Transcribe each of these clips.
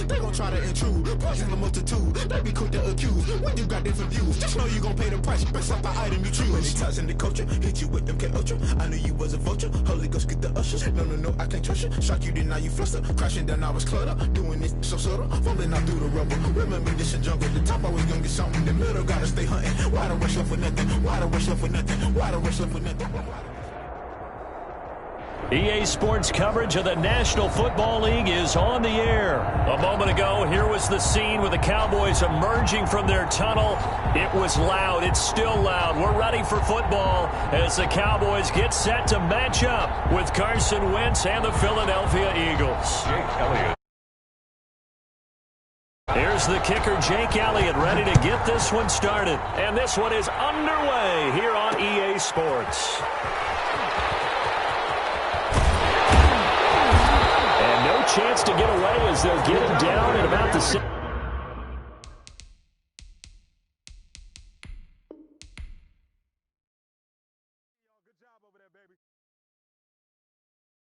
they gon' try to intrude. Poison the multitude, they be quick to accuse. When you got different views, just know you gon' pay the price based off the item you choose. Many times in the culture, hit you with MK Ultra. I knew you was a vulture, Holy Ghost get the ushers. No, I can't trust you. Shock you, then now you fluster. Crashing down, I was clutter. Doing this so subtle, falling out through the rubble. Remember this a jungle, the top always gonna get something. In the middle, gotta stay hunting. Why the rush left for nothing? Why the rush left for nothing? Why the rush left for nothing? EA Sports coverage of the National Football League is on the air. A moment ago, here was the scene with the Cowboys emerging from their tunnel. It was loud. It's still loud. We're ready for football as the Cowboys get set to match up with Carson Wentz and the Philadelphia Eagles. Jake Elliott. Here's the kicker, Jake Elliott, ready to get this one started. And this one is underway here on EA Sports. Chance to get away as they'll get him down at about the same.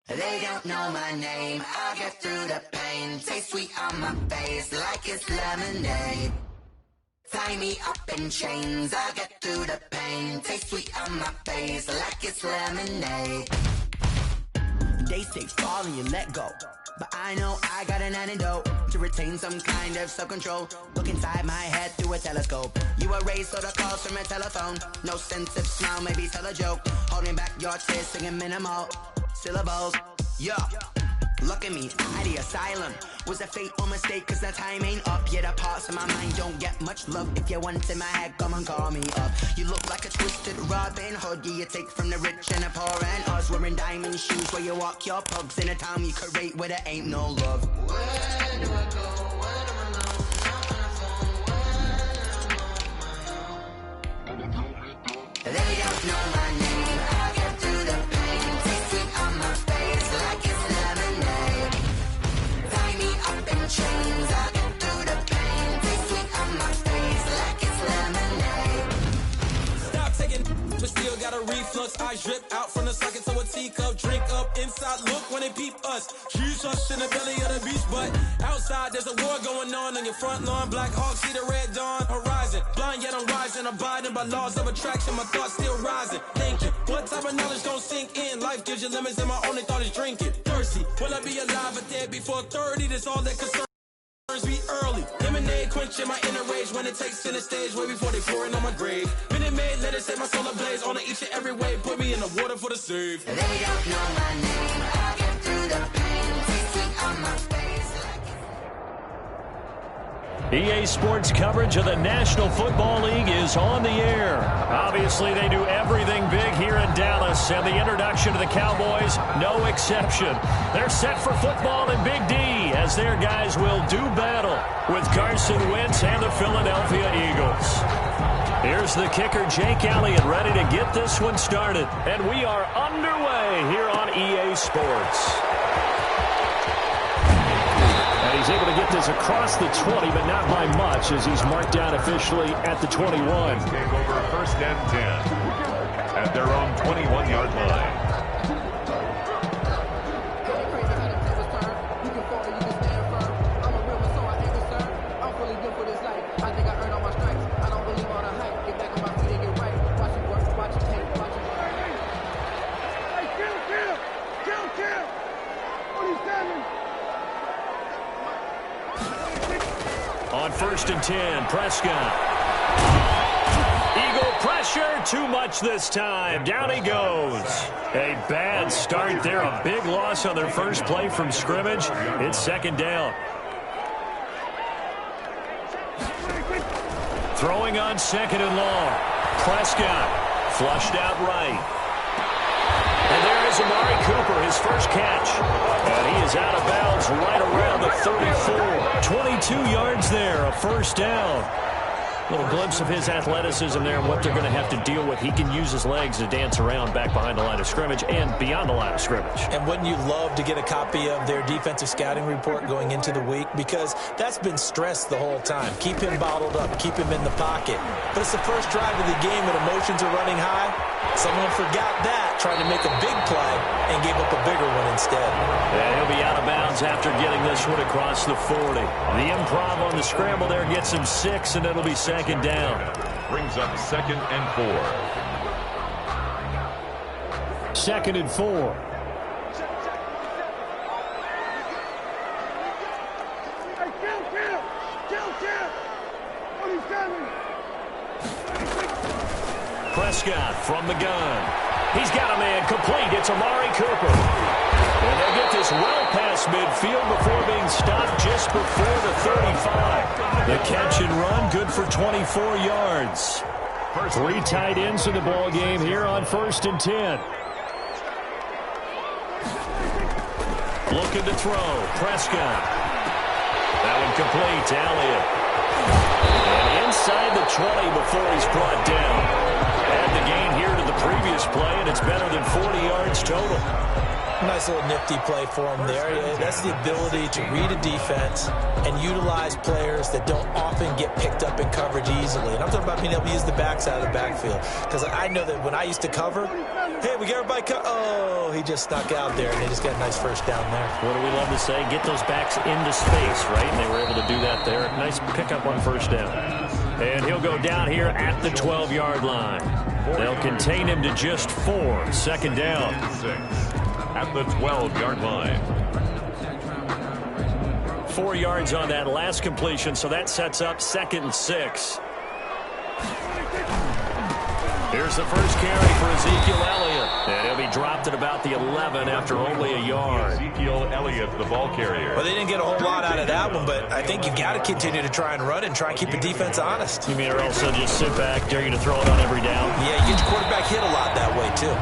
They don't know my name, I'll get through the pain. Taste sweet on my face like it's lemonade. Tie me up in chains, I'll get through the pain. Taste sweet on my face like it's lemonade. They say fall and you let go, but I know I got an antidote to retain some kind of self-control. Look inside my head through a telescope. You erase all the calls from a telephone. No sense of smile, maybe tell a joke. Holding back your tears, singing minimal syllables. Yeah, look at me, I the asylum. Was a fate or mistake, cause the time ain't up. Yet the parts of my mind don't get much love. If you want in my head, come and call me up. You look like a twisted Robin Hood. Yeah, you take from the rich and the poor and us. Wearing diamond shoes where you walk your pugs. In a town you create where there ain't no love. Where do I go? Where am I alone? Not on my own. They don't know my name. I'll get through the pain. Taste sweet on my face like it's lemonade. Tie me up in chains. I'll get through the pain. Taste sweet on my face like it's lemonade. Stop taking, but still got a reflux. I drip out from the socket to a teacup. Drink up inside, look when they peep us. Huge us in the belly of the beach, but outside there's a war going on your front lawn. Black Hawk, see the red dawn horizon. Blind yet I'm rising, abiding by laws of attraction. My thoughts still rising. Thinking, what type of knowledge gon' sink in? Life gives you limits, and my only thought is drinking. Thirsty, will I be alive or dead before 30? That's all that concerns me early. Lemonade quenching my inner rage when it takes center stage way before they pouring on my grave. Minute Maid, let it set my soul ablaze on each and every way. Put me in the water for the save. They don't know my name. I'll get through the pain. Taste sweet on my face. EA Sports coverage of the National Football League is on the air. Obviously, they do everything big here in Dallas, and the introduction to the Cowboys, no exception. They're set for football in Big D as their guys will do battle with Carson Wentz and the Philadelphia Eagles. Here's the kicker, Jake Elliott, ready to get this one started. And we are underway here on EA Sports. And he's able to get this across the 20, but not by much, as he's marked down officially at the 21. Take over first and 10 at their own 21-yard line. On first and 10, Prescott. Eagle pressure, too much this time. Down he goes. A bad start there, a big loss on their first play from scrimmage. It's second down. Throwing on second and long. Prescott flushed out right. And there is Amari Cooper, his first catch. And he is out of bounds right around the 34. 22 yards there, a first down. Little glimpse of his athleticism there and what they're going to have to deal with. He can use his legs to dance around back behind the line of scrimmage and beyond the line of scrimmage. And wouldn't you love to get a copy of their defensive scouting report going into the week? Because that's been stressed the whole time. Keep him bottled up. Keep him in the pocket. But it's the first drive of the game and emotions are running high. Someone forgot that, trying to make a big play, and gave up a bigger one instead. And he'll be out of bounds after getting this one across the 40. The improv on the scramble there gets him 6, and it'll be second down. Brings up 2nd and 4. 2nd and 4. Prescott from the gun. He's got a man complete. It's Amari Cooper. And they'll get this well past midfield before being stopped just before the 35. The catch and run, good for 24 yards. 3 tight ends in the ball game here on 1st and 10. Looking to throw. Prescott. That one complete to Elliott. And inside the 20 before he's brought down. Add the gain here to the previous play, and it's better than 40 yards total. Nice little nifty play for him there. That's the ability to read a defense and utilize players that don't often get picked up in coverage easily. And I'm talking about being able to use the backside of the backfield. Because I know that when I used to cover, hey, we got everybody oh, he just snuck out there, and they just got a nice first down there. What do we love to say? Get those backs into space, right? And they were able to do that there. Nice pickup on first down. And he'll go down here at the 12-yard line. They'll contain him to just 4. 2nd down. 6 at the 12-yard line. 4 yards on that last completion, so that sets up 2nd and 6. Here's the first carry for Ezekiel Elliott. And he'll be dropped at about the 11 after only a yard. Ezekiel Elliott, the ball carrier. Well, they didn't get a whole lot out of that one, but I think you've got to continue to try and run and try and keep the defense honest. You mean or also just sit back, dare you to throw it on every down? Yeah, you get your quarterback hit a lot that way, too.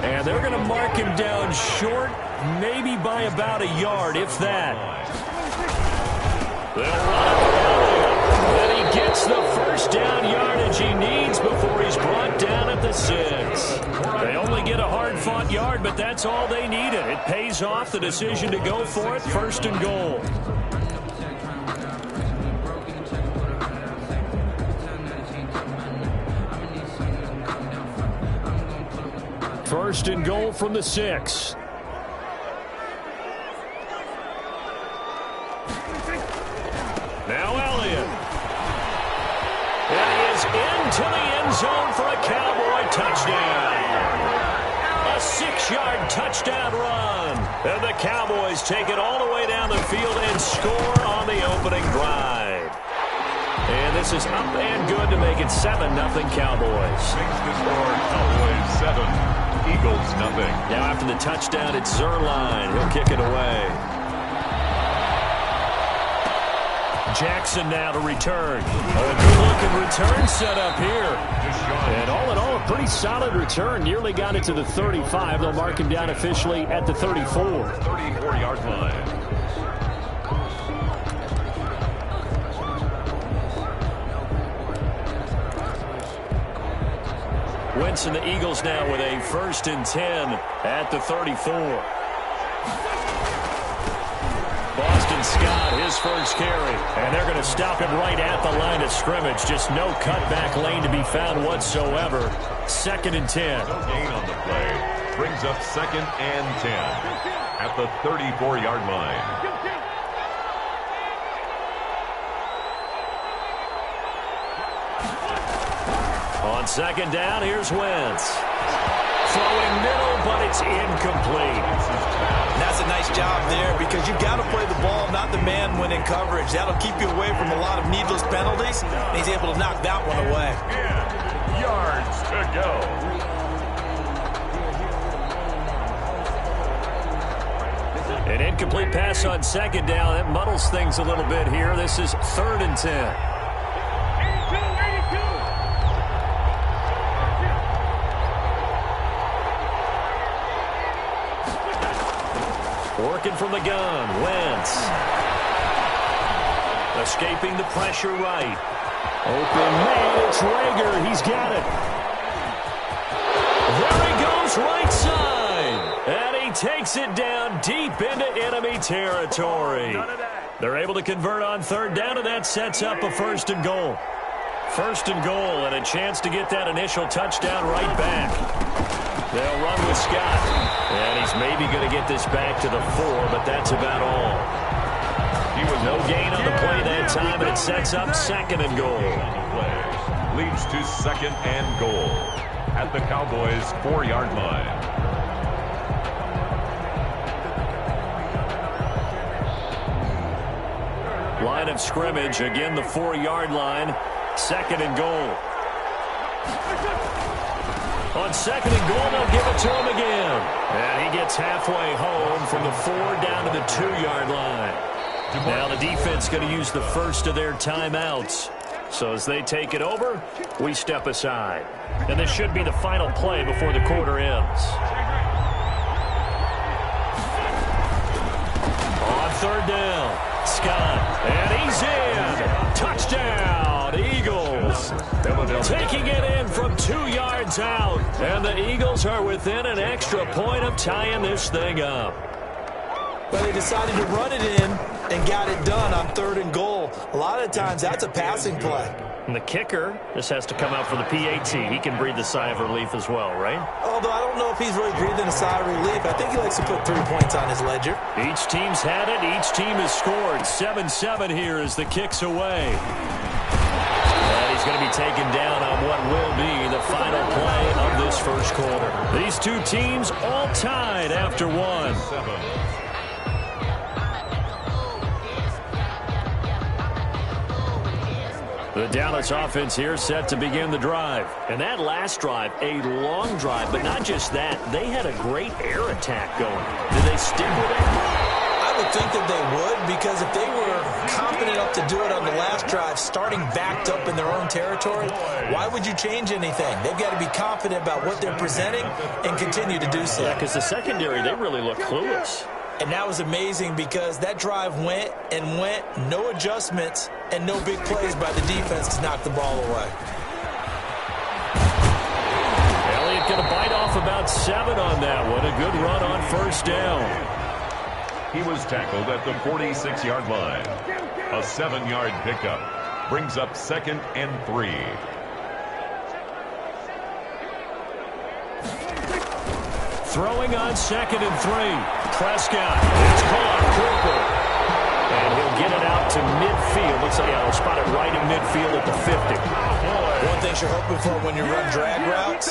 And they're going to mark him down short, maybe by about a yard, if that. They'll run it for Elliott. And he gets the first down yardage he needs before he's brought down at the 6. They only get a hard-fought yard, but that's all they needed. It pays off the decision to go for it, 1st and goal. First and goal from the 6. Now Elliott. And he is into the end zone for a Cowboy touchdown. A 6-yard touchdown run. And the Cowboys take it all the way down the field and score on the opening drive. And this is up and good to make it 7-0 Cowboys. Makes the score Cowboys 7. Eagles nothing. Now after the touchdown, it's Zerline. He'll kick it away. Jackson now to return. A good-looking return set up here. And all in all, a pretty solid return. Nearly got it to the 35. They'll mark him down officially at the 34. 34-yard line. Wentz and the Eagles now with a 1st and 10 at the 34. Boston Scott, his first carry. And they're going to stop him right at the line of scrimmage. Just no cutback lane to be found whatsoever. 2nd and 10. No gain on the play. Brings up 2nd and 10 at the 34-yard line. On 2nd down, here's Wentz. Throwing middle, but it's incomplete. That's a nice job there because you've got to play the ball, not the man when in coverage. That'll keep you away from a lot of needless penalties. And he's able to knock that one away. 10 yards to go. An incomplete pass on 2nd down. That muddles things a little bit here. This is 3rd and 10. Working from the gun, Wentz. Escaping the pressure right. Open man, it's Rager. He's got it. There he goes, right side. And he takes it down deep into enemy territory. They're able to convert on 3rd down, and that sets up a 1st and goal. First and goal, and a chance to get that initial touchdown right back. They'll run with Scott. And he's maybe going to get this back to the 4, but that's about all. He was no gain on the play that time, and it sets up second and goal. Leads to second and goal at the Cowboys' 4-yard line. Line of scrimmage, again the 4-yard line. Second and goal. On second and goal, they'll give it to him again. And he gets halfway home from the 4 down to the 2-yard line. Now the defense going to use the first of their timeouts. So as they take it over, we step aside. And this should be the final play before the quarter ends. On third down, Scott. And he's in. Touchdown, Eagles. Taking it in from 2 yards out. And the Eagles are within an extra point of tying this thing up. But they decided to run it in and got it done on third and goal. A lot of times that's a passing play. And the kicker, this has to come out for the PAT. He can breathe a sigh of relief as well, right? Although I don't know if he's really breathing a sigh of relief. I think he likes to put 3 points on his ledger. Each team's had it. Each team has scored. 7-7 here as the kick's away. And he's going to be taken down on what will be the final play of this first quarter. These two teams all tied after one. The Dallas offense here set to begin the drive. And that last drive, a long drive, but not just that. They had a great air attack going. Did they stick with it? I would think that they would, because if they were confident enough to do it on the last drive, starting backed up in their own territory, why would you change anything? They've got to be confident about what they're presenting and continue to do so. Yeah, because the secondary, they really look clueless. And that was amazing because that drive went and went, no adjustments, and no big plays by the defense to knock the ball away. Elliott going to bite off about 7 on that one. A good run on first down. He was tackled at the 46-yard line. A 7-yard pickup brings up second and 3. Throwing on second and 3. Prescott. It's caught. Cooper. And he'll get it out to midfield. Looks like he'll spot it right in midfield at the 50. One thing you're hoping for when you run drag routes,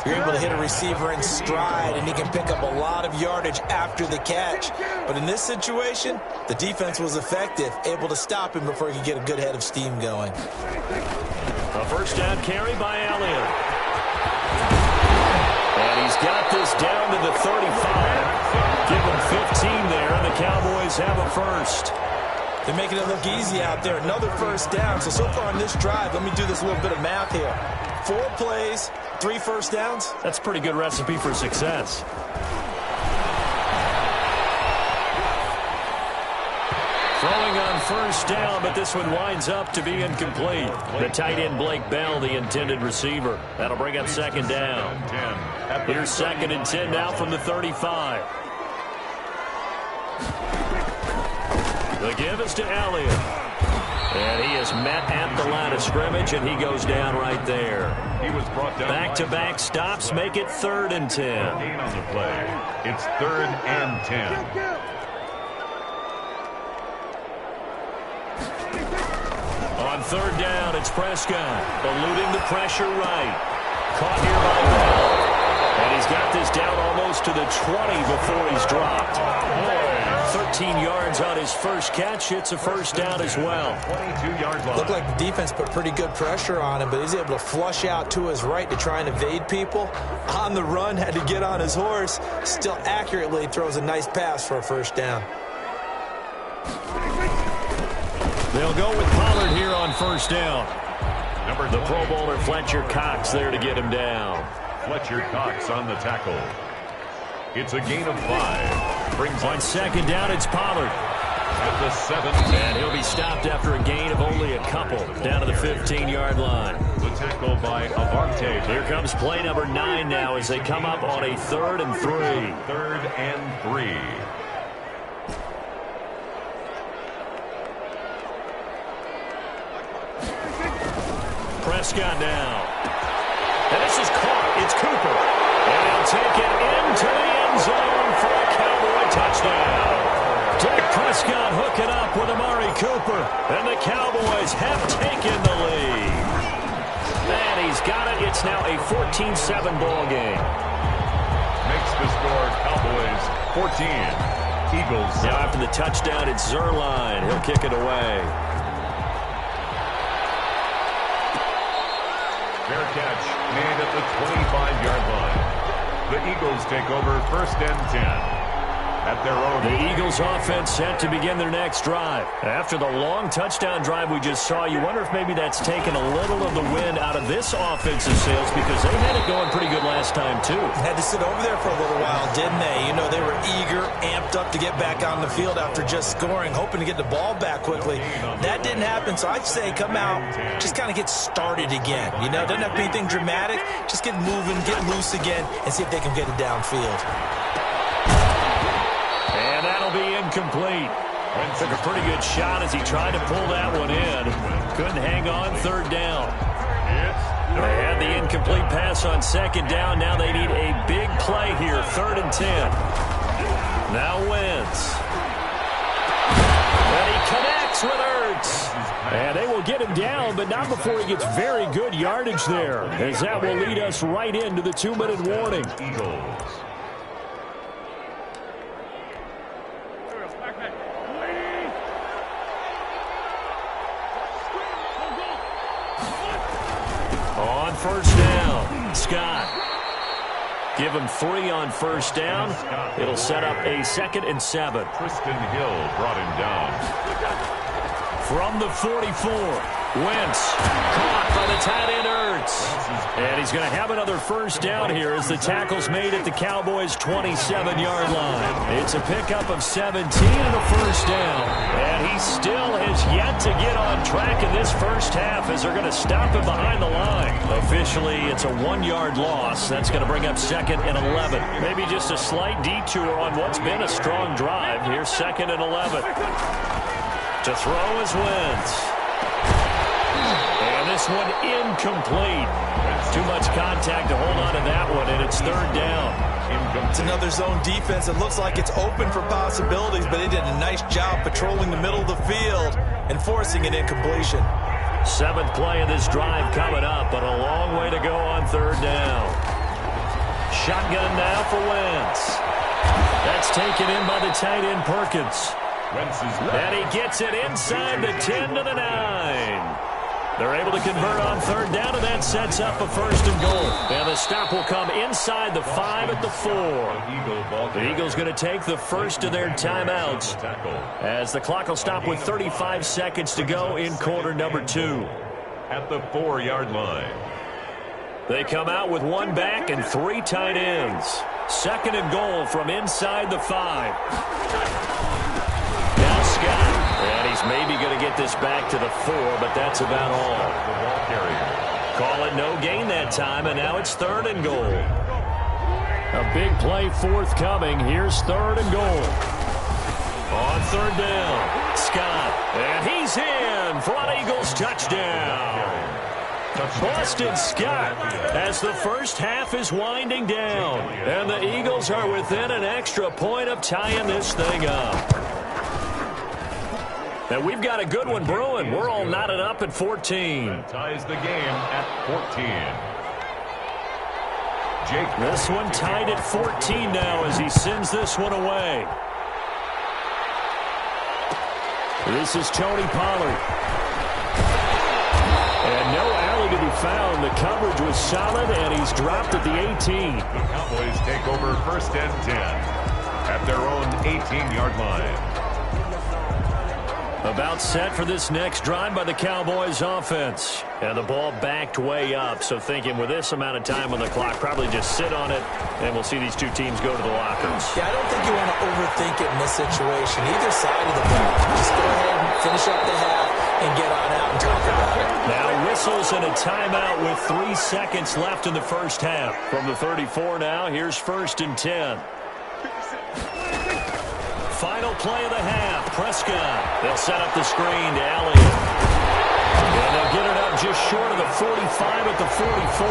you're able to hit a receiver in stride, and he can pick up a lot of yardage after the catch. But in this situation, the defense was effective, able to stop him before he could get a good head of steam going. A first down carry by Elliott. And he's got this down to the 35. Give him 15 there, and the Cowboys have a first. They're making it look easy out there. Another first down. So far on this drive, let me do this little bit of math here. 4 plays, 3 first downs. That's a pretty good recipe for success. Throwing on first down, but this one winds up to be incomplete. The tight end, Blake Bell, the intended receiver. That'll bring up second down. Here's second and 10 now from the 35. The give is to Elliott. And he is met at the line of scrimmage, and he goes down right there. He was brought down. Back-to-back stops make it 3rd and 10. Gain on the play. It's 3rd and 10. On third down, it's Prescott, eluding the pressure right. Caught here by Bell. And he's got this down almost to the 20 before he's dropped. 13 yards on his first catch. It's a first down as well. 22-yard line. Looked like the defense put pretty good pressure on him, but he's able to flush out to his right to try and evade people. On the run, had to get on his horse. Still accurately throws a nice pass for a first down. They'll go with Pollard here on first down. The Pro Bowler Fletcher Cox there to get him down. Fletcher Cox on the tackle. It's a gain of 5. Brings on second down, it's Pollard. At the 7. And he'll be stopped after a gain of only a couple down to the 15-yard line. The tackle by Avante. Here comes play number 9 now as they come up on a 3rd and 3. 3rd and 3. Prescott now. And this is caught. It's Cooper. And he'll take it into the end zone for a Cowboy touchdown. Dak Prescott hooking up with Amari Cooper. And the Cowboys have taken the lead. And he's got it. It's now a 14-7 ball game. Makes the score Cowboys 14. Eagles. Now after the touchdown, it's Zerline. He'll kick it away. Fair catch made at the 25-yard line. The Eagles take over 1st and 10. At their own. The Eagles offense set to begin their next drive. After the long touchdown drive we just saw, you wonder if maybe that's taken a little of the wind out of this offensive sails because they had it going pretty good last time too. Had to sit over there for a little while, didn't they? You know, they were eager, amped up to get back on the field after just scoring, hoping to get the ball back quickly. That didn't happen, so I'd say come out, just kind of get started again. You know, doesn't have to be anything dramatic. Just get moving, get loose again, and see if they can get it downfield. And that'll be incomplete. Took a pretty good shot as he tried to pull that one in. Couldn't hang on 3rd down. They had the incomplete pass on 2nd down. Now they need a big play here. 3rd and 10. Now Wentz. And he connects with Ertz. And they will get him down, but not before he gets very good yardage there, as that will lead us right into the 2-minute warning. Eagles. On 1st down, Scott. Give him 3 on 1st down. It'll set up a 2nd and 7. Tristan Hill brought him down. From the 44, Wentz caught by the tight end Ertz. And he's going to have another 1st down here as the tackle's made at the Cowboys' 27-yard line. It's a pickup of 17 and a 1st down. And he still has yet to get on track in this first half as they're going to stop him behind the line. Officially, it's a 1-yard loss. That's going to bring up 2nd and 11. Maybe just a slight detour on what's been a strong drive. Here's 2nd and 11. To throw is Wentz. And this one incomplete. Too much contact to hold on to that one, and it's 3rd down. It's another zone defense. It looks like it's open for possibilities, but they did a nice job patrolling the middle of the field and forcing an incompletion. 7th play of this drive coming up, but a long way to go on 3rd down. Shotgun now for Wentz. That's taken in by the tight end Perkins. And he gets it inside the 10 to the 9. They're able to convert on 3rd down, and that sets up a 1st and goal. And the stop will come inside the 5 at the 4. The Eagles going to take the first of their timeouts as the clock will stop with 35 seconds to go in quarter number 2. At the 4-yard line. They come out with 1 back and 3 tight ends. 2nd and goal from inside the 5. Now Scott. And he's maybe going to get this back to the 4, but that's about all. The ball carrier. Call it no gain that time, and now it's 3rd and goal. A big play forthcoming. Here's 3rd and goal. On 3rd down, Scott. And he's in for an Eagles touchdown. Boston Scott as the first half is winding down. And the Eagles are within an extra point of tying this thing up. And we've got a good one brewing. We're all knotted up at 14. That ties the game at 14. Jake. This one tied at 14 now as he sends this one away. This is Tony Pollard. And no alley to be found. The coverage was solid, and he's dropped at the 18. The Cowboys take over 1st and 10 at their own 18-yard line. About set for this next drive by the Cowboys offense. And the ball backed way up, so thinking with this amount of time on the clock, probably just sit on it, and we'll see these two teams go to the lockers. Yeah, I don't think you want to overthink it in this situation. Either side of the ball. Just go ahead and finish up the half and get on out and talk about it. Now whistles and a timeout with 3 seconds left in the first half. From the 34 now, here's 1st and 10. Final play of the half. Prescott. They'll set up the screen to Elliott. And they'll get it up just short of the 45 at the 44.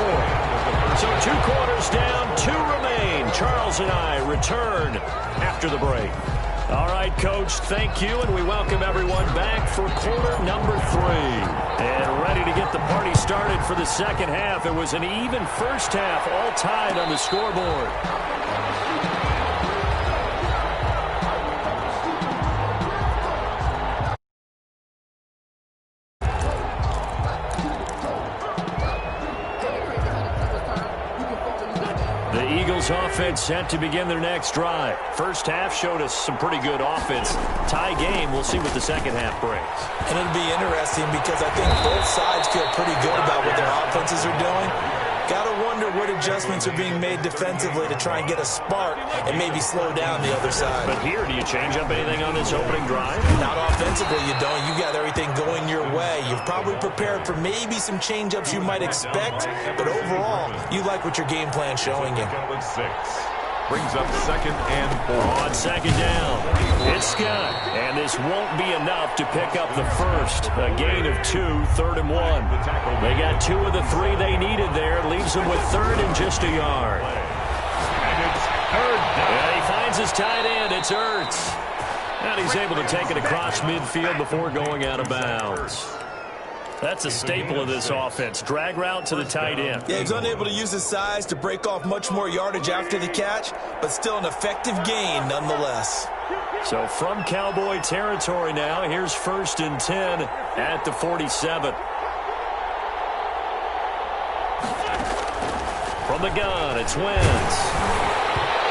So 2 quarters down, 2 remain. Charles and I return after the break. All right, Coach, thank you, and we welcome everyone back for quarter number 3. And ready to get the party started for the second half. It was an even first half, all tied on the scoreboard. Offense set to begin their next drive. First half showed us some pretty good offense. Tie game. We'll see what the second half brings. And it'll be interesting because I think both sides feel pretty good about what their offenses are doing. Got to wonder what adjustments are being made defensively to try and get a spark and maybe slow down the other side. But here, do you change up anything on this opening drive? Not offensively, you don't. You got everything going your way. You've probably prepared for maybe some change-ups you might expect, but overall, you like what your game plan's showing you. 6. Brings up 2nd and 4. On 2nd down, it's Scott. And this won't be enough to pick up the first. A gain of 2, 3rd and 1. They got 2 of the 3 they needed there. Leaves them with 3rd and just a yard. And it's 3rd down. And he finds his tight end. It's Ertz. And he's able to take it across midfield before going out of bounds. That's a staple of this offense. Drag route to the tight end. Yeah, he's unable to use his size to break off much more yardage after the catch, but still an effective gain nonetheless. So from Cowboy territory now, here's 1st and 10 at the 47. From the gun, it's Wentz.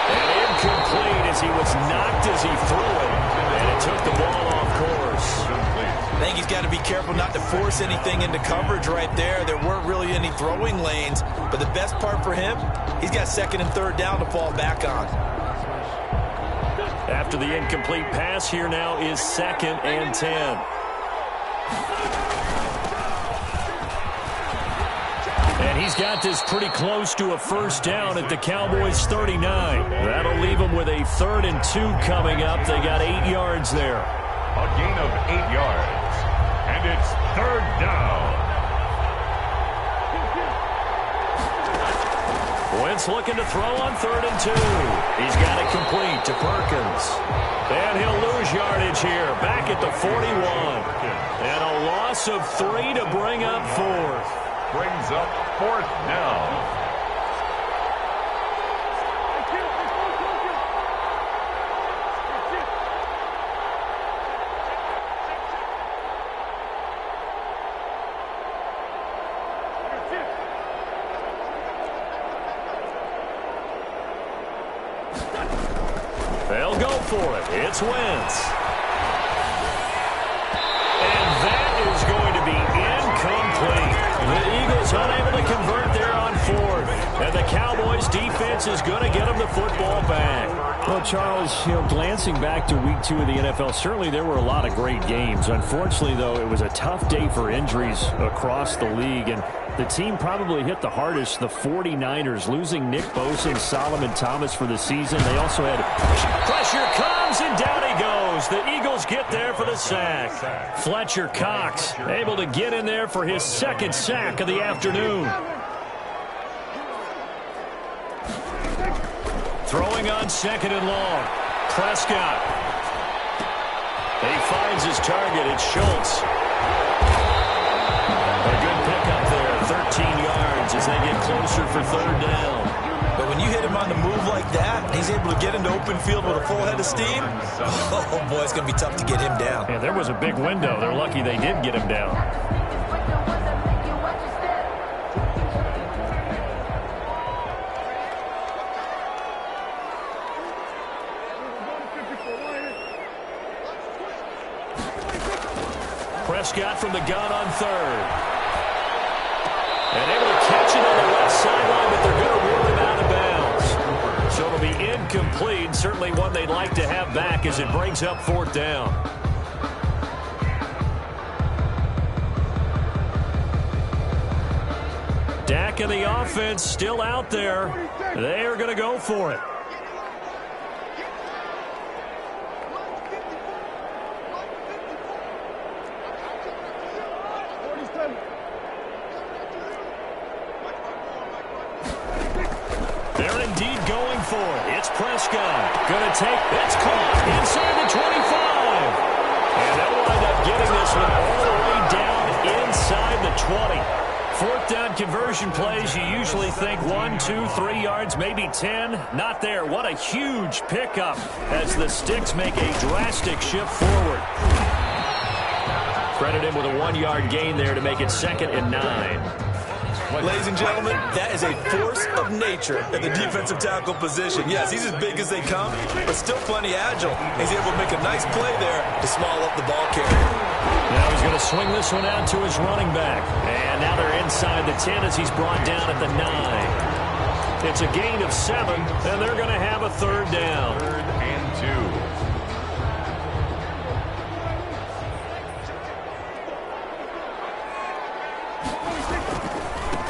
And incomplete as he was knocked as he threw it. And it took the ball off course. I think he's got to be careful not to force anything into coverage right there. There weren't really any throwing lanes, but the best part for him, he's got 2nd and 3rd down to fall back on. After the incomplete pass, here now is 2nd and 10. And he's got this pretty close to a first down at the Cowboys' 39. That'll leave them with a 3rd and 2 coming up. They got 8 yards there. A gain of 8 yards. And it's 3rd down. Wentz looking to throw on 3rd and 2. He's got it complete to Perkins. And he'll lose yardage here. Back at the 41. And a loss of 3 to bring up 4th. Brings up 4th down. They'll go for it. It's Wentz. And that is going to be incomplete. The Eagles unable to convert there on 4th. And the Cowboys defense is going to get them the football back. Well, Charles, glancing back to week 2 of the NFL, certainly there were a lot of great games. Unfortunately, though, it was a tough day for injuries across the league. And the team probably hit the hardest, the 49ers, losing Nick Bosa and Solomon Thomas for the season. They also had pressure comes, and down he goes. The Eagles get there for the sack. Fletcher Cox able to get in there for his 2nd sack of the afternoon. Throwing on 2nd and long. Prescott. He finds his target. It's Schultz. A good pickup there. 13 yards as they get closer for 3rd down. But when you hit him on the move like that, and he's able to get into open field with a full head of steam, oh boy, it's going to be tough to get him down. Yeah, there was a big window. They're lucky they did get him down. Prescott from the gun on 3rd. And able to catch it on the left sideline, but they're going to rule him out of bounds. So it'll be incomplete. Certainly one they'd like to have back as it brings up 4th down. Dak and the offense still out there. They are going to go for it. They're indeed going for it. It's Prescott. Going to take, it's caught inside the 25. And they'll wind up getting this one all the way down inside the 20. Fourth down conversion plays, you usually think 1, 2, 3 yards, maybe 10. Not there. What a huge pickup as the Sticks make a drastic shift forward. Credit him with a 1-yard gain there to make it 2nd and 9. Ladies and gentlemen, that is a force of nature at the defensive tackle position. Yes, he's as big as they come, but still plenty agile. He's able to make a nice play there to small up the ball carrier. Now he's going to swing this one out to his running back. And now they're inside the 10 as he's brought down at the 9. It's a gain of 7, and they're going to have a 3rd down. 3rd and 2.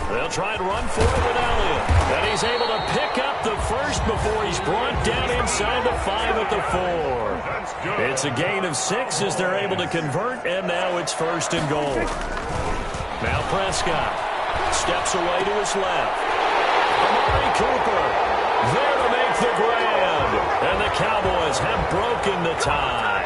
They'll try and run for it with Elliott. And he's able to pick up the first before he's brought down inside the 5 at the 4. It's a gain of 6 as they're able to convert, and now it's 1st and goal. Now Prescott steps away to his left. Amari Cooper there to make the grab. And the Cowboys have broken the tie.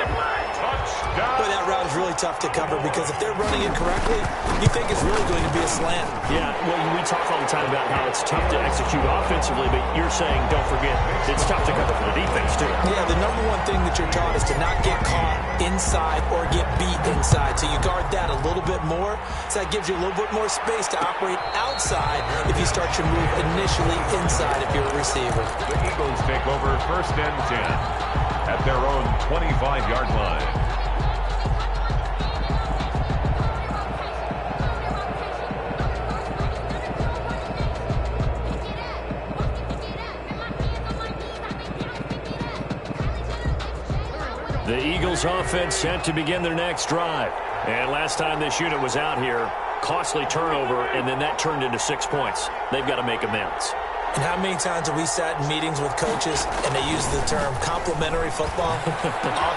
Boy, that route is really tough to cover because if they're running it correctly, you think it's really going to be a slant. Yeah, well, we talk all the time about how it's tough to execute offensively, but you're saying, don't forget, it's tough to cover for the defense, too. Yeah, the number one thing that you're taught is to not get caught inside or get beat inside. So you guard that a little bit more. So that gives you a little bit more space to operate outside if you start your move initially inside if you're a receiver. The Eagles take over 1st and 10 at their own 25-yard line. The Eagles offense set to begin their next drive. And last time this unit was out here, costly turnover, and then that turned into 6 points. They've got to make amends. And how many times have we sat in meetings with coaches and they use the term complementary football?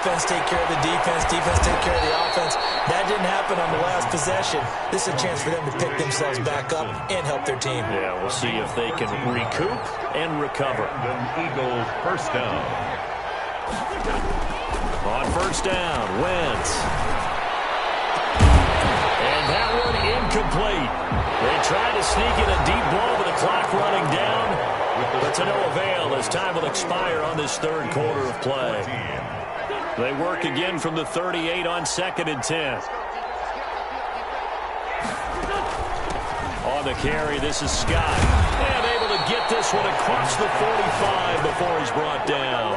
Offense take care of the defense, defense take care of the offense. That didn't happen on the last possession. This is a chance for them to pick themselves back up and help their team. Yeah, we'll see if they can recoup and recover. The Eagles 1st down. On 1st down, Wentz. And that one incomplete. They tried to sneak in a deep ball with the clock running down, but to no avail as time will expire on this 3rd quarter of play. They work again from the 38 on 2nd and 10. On the carry, this is Scott. And able to get this one across the 45 before he's brought down.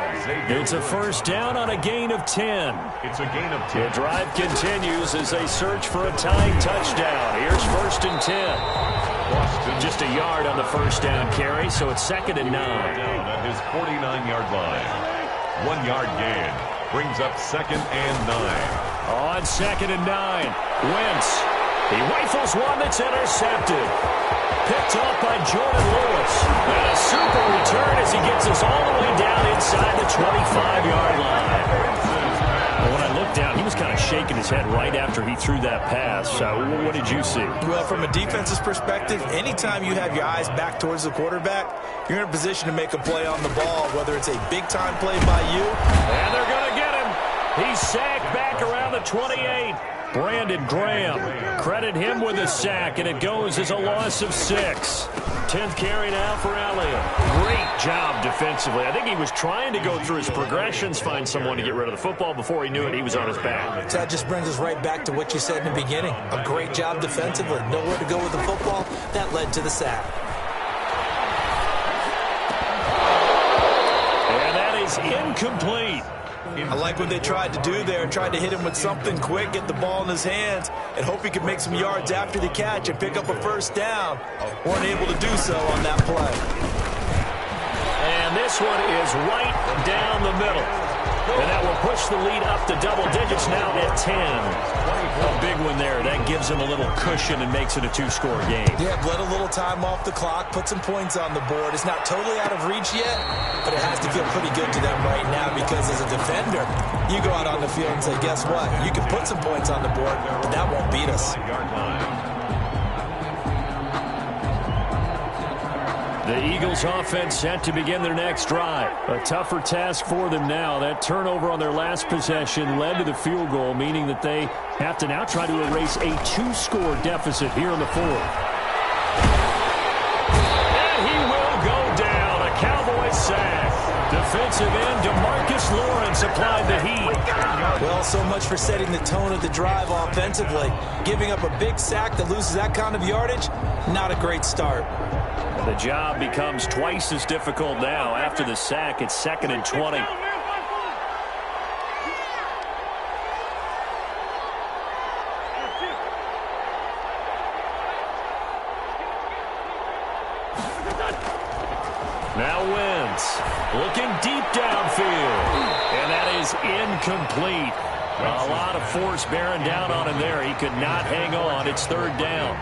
It's a 1st down on a gain of 10. It's a gain of 10. The drive continues as they search for a tying touchdown. Here's 1st and 10. Just a yard on the 1st down carry, so it's 2nd and 9. Down at his 49-yard line. 1-yard gain brings up 2nd and 9. On 2nd and 9, Wentz. He rifles one that's intercepted. Picked off by Jordan Lewis. And a super return as he gets us all the way down inside the 25-yard line. Well, when I looked down, he was kind of shaking his head right after he threw that pass. What did you see? Well, from a defense's perspective, anytime you have your eyes back towards the quarterback, you're in a position to make a play on the ball, whether it's a big-time play by you. And they're going to get him. He's sacked back around the 28. Brandon Graham, credit him with a sack, and it goes as a loss of 6. 10th carry now for Elliott. Great job defensively. I think he was trying to go through his progressions, find someone to get rid of the football. Before he knew it, he was on his back. So that just brings us right back to what you said in the beginning. A great job defensively. Nowhere to go with the football. That led to the sack. And that is incomplete. I like what they tried to do there, tried to hit him with something quick, get the ball in his hands, and hope he could make some yards after the catch and pick up a 1st down. Weren't able to do so on that play. And this one is right down the middle. And that will push the lead up to double digits now at 10. A big one there. That gives him a little cushion and makes it a 2-score game. Yeah, bled a little time off the clock, put some points on the board. It's not totally out of reach yet, but it has to feel pretty good to them right now because as a defender, you go out on the field and say, guess what? You can put some points on the board, but that won't beat us. The Eagles offense set to begin their next drive. A tougher task for them now. That turnover on their last possession led to the field goal, meaning that they have to now try to erase a 2-score deficit here in the fourth. And he will go down. A Cowboys sack. Defensive end DeMarcus Lawrence applied the heat. Well, so much for setting the tone of the drive offensively. Giving up a big sack that loses that kind of yardage, not a great start. The job becomes twice as difficult now. After the sack, it's 2nd and 20. Now Wentz looking deep downfield. And that is incomplete. A lot of force bearing down on him there. He could not hang on. It's 3rd down.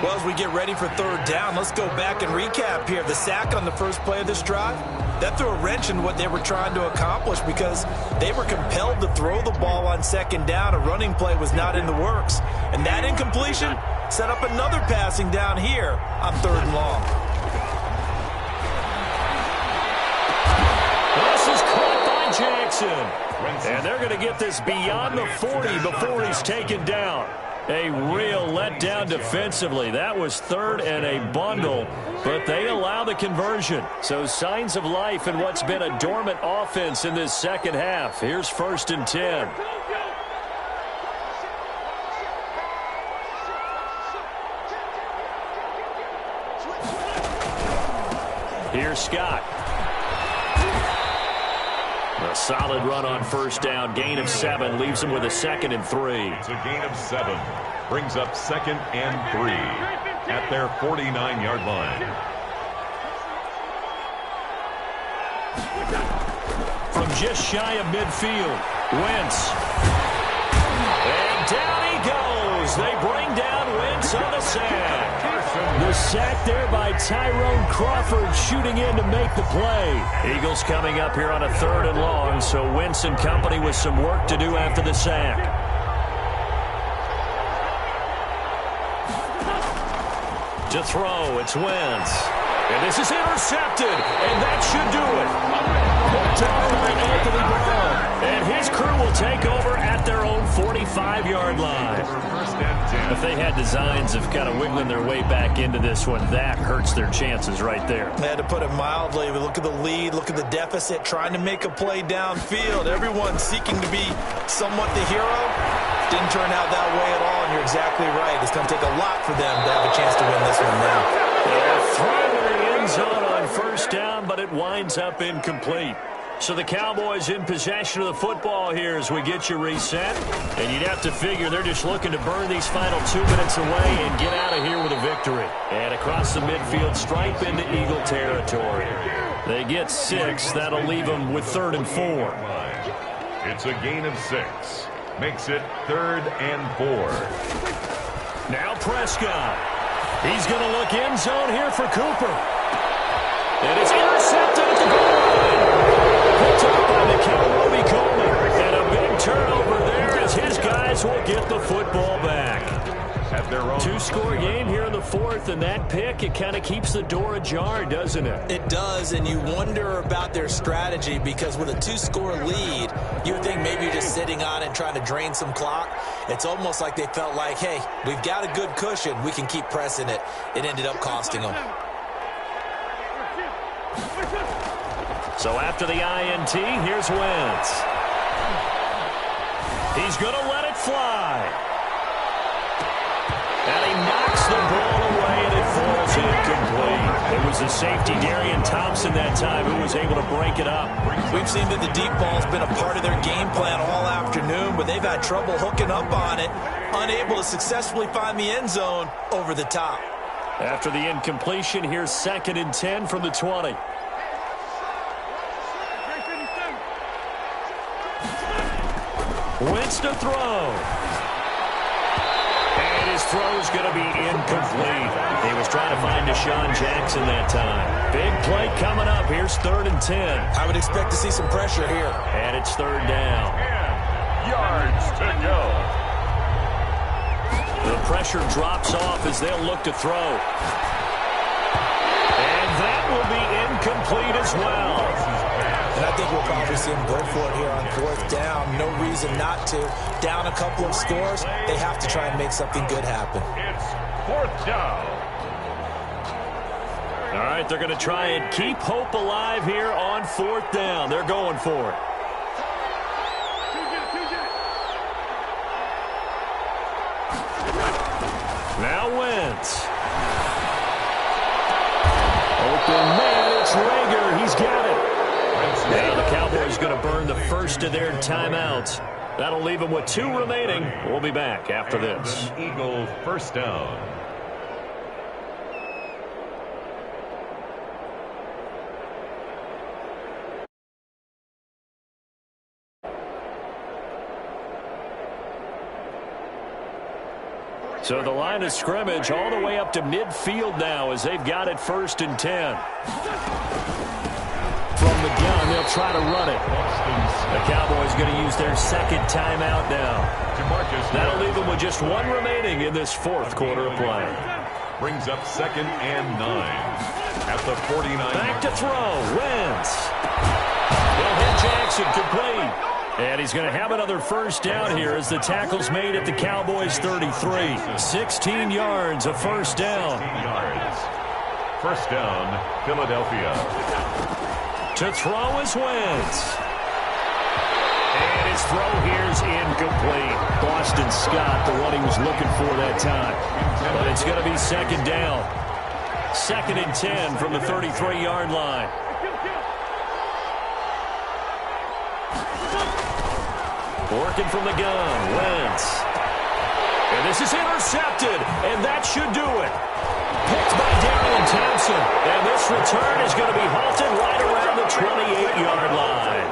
Well, as we get ready for 3rd down, let's go back and recap here. The sack on the first play of this drive, that threw a wrench in what they were trying to accomplish because they were compelled to throw the ball on 2nd down. A running play was not in the works. And that incompletion set up another passing down here on 3rd and long. This is caught by Jackson. And they're going to get this beyond the 40 before he's taken down. A real letdown defensively. That was 3rd and a bundle, but they allow the conversion. So signs of life in what's been a dormant offense in this second half. Here's 1st and 10. Here's Scott. A solid run on 1st down. Gain of 7 leaves him with a 2nd and 3. It's a gain of 7. Brings up 2nd and 3 at their 49-yard line. From just shy of midfield, Wentz. And down he goes. They bring down Wentz on a sack. The sack there by Tyrone Crawford shooting in to make the play. Eagles coming up here on a 3rd and long, so Wentz and company with some work to do after the sack. To throw, it's Wentz. And this is intercepted, and that should do it. Hooked over by Anthony Brown. And his crew will take over at their own 45-yard line. If they had designs of kind of wiggling their way back into this one, that hurts their chances right there. They had to put it mildly. We look at the lead, look at the deficit, trying to make a play downfield. Everyone seeking to be somewhat the hero. Didn't turn out that way at all, and you're exactly right. It's going to take a lot for them to have a chance to win this one now. They're throwing in the end zone on 1st down, but it winds up incomplete. So the Cowboys in possession of the football here as we get you reset. And you'd have to figure they're just looking to burn these final 2 minutes away and get out of here with a victory. And across the midfield, stripe into Eagle territory. They get 6. That'll leave them with 3rd and 4. It's a gain of 6. Makes it 3rd and 4. Now Prescott. He's going to look end zone here for Cooper. And it's intercepted at the goal line. Picked up by the Roby Coleman. And a big turnover there as his guys will get the football back. At their own 2-score game here in the 4th, and that pick, it kind of keeps the door ajar, doesn't it? It does, and you wonder about their strategy because with a 2-score lead, you would think maybe you're just sitting on it and trying to drain some clock. It's almost like they felt like, hey, we've got a good cushion. We can keep pressing it. It ended up costing them. So after the INT, here's Wentz. He's going to let it fly. And he knocks the ball away, and it falls incomplete. It was the safety, Darian Thompson, that time, who was able to break it up. We've seen that the deep ball's been a part of their game plan all afternoon, but they've had trouble hooking up on it, unable to successfully find the end zone over the top. After the incompletion, here's 2nd and 10 from the 20. Wentz to throw. And his throw's going to be incomplete. He was trying to find Deshaun Jackson that time. Big play coming up. Here's 3rd and 10. I would expect to see some pressure here. And it's 3rd down. 10 yards to go. The pressure drops off as they'll look to throw. And that as well. And I think we'll probably see him go for it here on 4th down. No reason not to. Down a couple of scores, they have to try and make something good happen. It's 4th down. All right, they're going to try and keep hope alive here on 4th down. They're going for it. Now Wentz. Open man, it's Rager. He's got it. Now the Cowboys going to burn the first of their timeouts. That'll leave them with 2 remaining. We'll be back after this. Eagle 1st down. So the line of scrimmage all the way up to midfield now as they've got it 1st and 10. From the gun, they'll try to run it. The Cowboys going to use their 2nd timeout now. That'll leave them with just 1 remaining in this 4th quarter of play. Brings up 2nd and 9 at the 49. Back to throw. Wentz. They'll hit Jackson complete. And he's going to have another 1st down here as the tackle's made at the Cowboys 33. 16 yards, a 1st down. 1st down, Philadelphia. To throw is Wentz. And his throw here's incomplete. Boston Scott, the one he was looking for that time. But it's going to be 2nd down. 2nd and 10 from the 33-yard line. Working from the gun, Wentz. And this is intercepted, and that should do it. Picked by Darian Thompson, and this return is going to be halted right around the 28-yard line.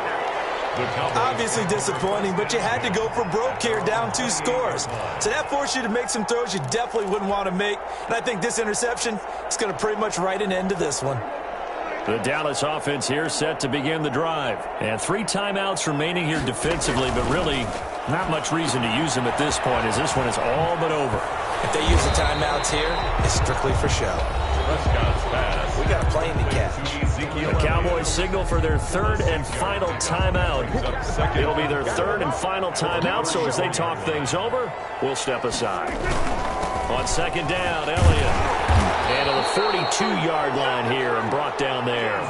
Obviously disappointing, but you had to go for broke here, down 2 scores. So that forced you to make some throws you definitely wouldn't want to make. And I think this interception is going to pretty much write an end to this one. The Dallas offense here set to begin the drive. And 3 timeouts remaining here defensively, but really not much reason to use them at this point as this one is all but over. If they use the timeouts here, it's strictly for show. We got a plane to catch. The Cowboys signal for their 3rd and final timeout. It'll be their 3rd and final timeout, so as they talk things over, we'll step aside. On 2nd down, Elliott. And to the 42-yard line here and brought down there.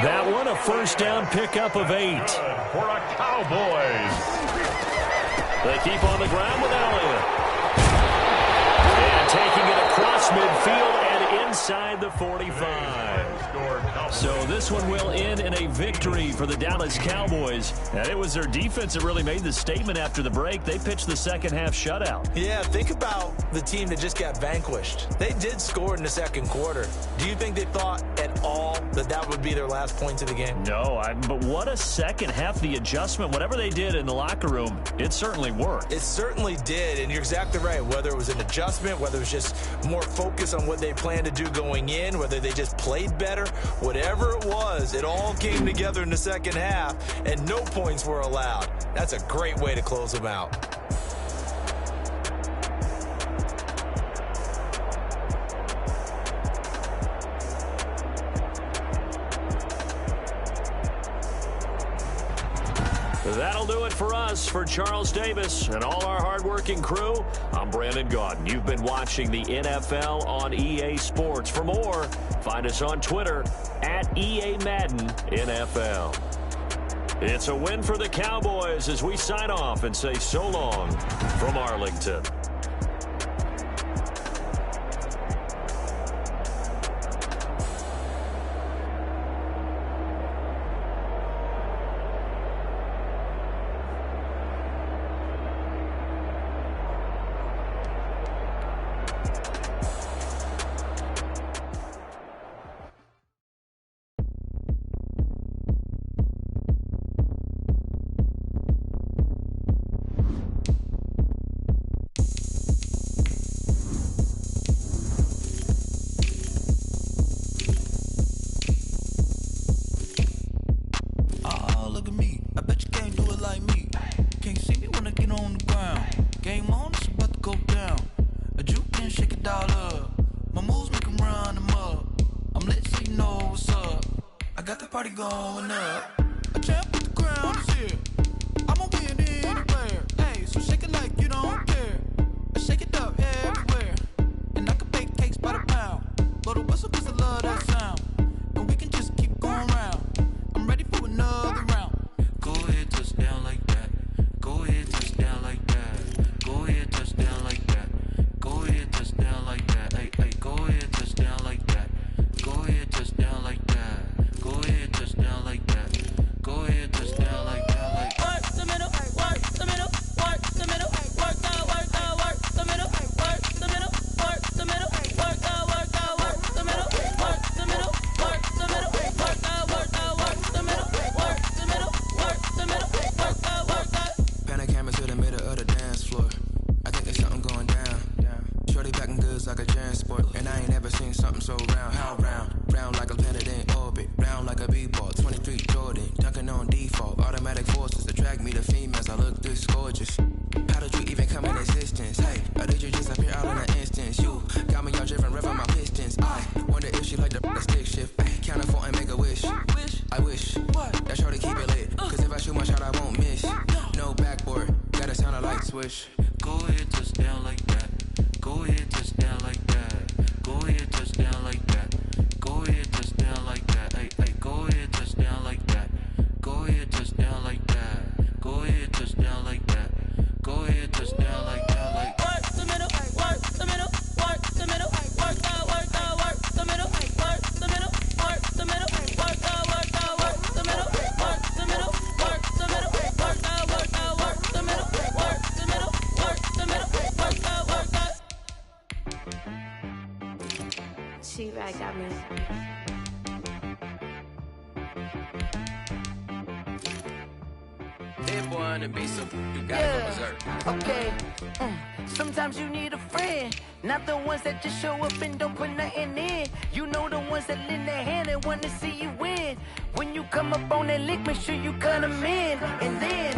That one a 1st down pickup of 8. For a Cowboys. They keep on the ground with Elliott. And taking it across midfield and inside the 45. So this one will end in a victory for the Dallas Cowboys. And it was their defense that really made the statement after the break. They pitched the 2nd half shutout. Yeah, think about the team that just got vanquished. They did score in the 2nd quarter. Do you think they thought at all that that would be their last points of the game? No, but what a 2nd half. The adjustment, whatever they did in the locker room, it certainly worked. It certainly did, and you're exactly right. Whether it was an adjustment, whether it was just more focus on what they planned to do going in, whether they just played better, whatever it was, it all came together in the 2nd half, and no points were allowed. That's a great way to close them out. That'll do it for us. For Charles Davis and all our hardworking crew, I'm Brandon Gaudin. You've been watching the NFL on EA Sports. For more, find us on Twitter at EA Madden NFL. It's a win for the Cowboys as we sign off and say so long from Arlington. got the party going up. A champ with the crown is here. I'ma win anywhere. Hey, so shake it like you don't care. Shake it up everywhere. And I can bake cakes by the pound. Blow the whistle 'cause I love that sound. And we can just keep going round. I'm ready for another round. Go ahead, touch down like that. Go ahead, touch down like that. Go ahead, touch down like that. Go ahead, touch down like that. Hey, hey, go ahead, touch down like that. Go ahead, touch down like that. Go ahead, touch down like that. Go ahead, touch down like that. Like work the middle, work the middle, work the middle, work the middle, work the middle, work the middle, work the middle, work the middle, work the middle, work the middle, work the middle, work the middle, work the. pan a camera to the middle of the dance floor. I think there's something going down. Shorty packing goods like a transport, and I ain't ever seen something so round. How round? Round like a planet in orbit, round like a b-ball. 23 Jordan, dunking on default. Automatic forces attract me to females. I look this gorgeous. How did you even come in existence? Hey, or did you just appear out in an instance? You got me all driven, revving my pistons. I wonder if she like the stick shift. Ay, count it 4 and make a wish. I wish that shorty keep it lit, 'cause if I shoot my shot, I won't miss. No backboard, gotta sound a light switch. Go ahead, touch down like that. Go ahead, touch down like that. Go ahead, touch down like that. Go ahead, touch down like that. Hey, hey, go ahead, touch down like that. Go ahead, touch down like that. Go ahead, touch down like that. Go ahead, touch down like that. Like Work the middle, work the middle, work the middle, work the middle, work the middle, work the middle, work the middle, work the middle, work the middle, work the middle, work the middle, work the middle, work the middle, work the middle, work the. She right got me. Dead boy on the beat, so you gotta go berserk. Okay. Sometimes you need a friend, not the ones that just show up and don't put nothing in. You know the ones that lend their hand and want to see you win. When you come up on that lick, make sure you cut them in. And then,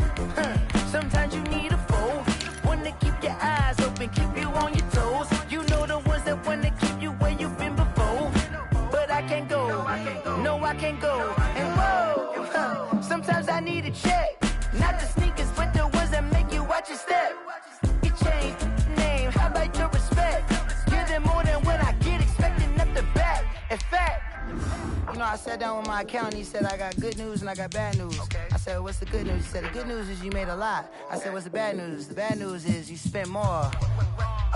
sometimes you need a foe, one to keep your eyes open, keep you on your toes. You know the ones that want to keep you where you've been before. But I can't go, no I can't go. And whoa, sometimes I need a check. Not the sneakers, but the ones that make you watch your step. You change name, how about your respect? Give them more than what I get, expecting up the back. In fact, you know, I sat down with my accountant, he said I got good news and I got bad news. I said, what's the good news? He said, the good news is you made a lot. I said, what's the bad news? The bad news is you spent more.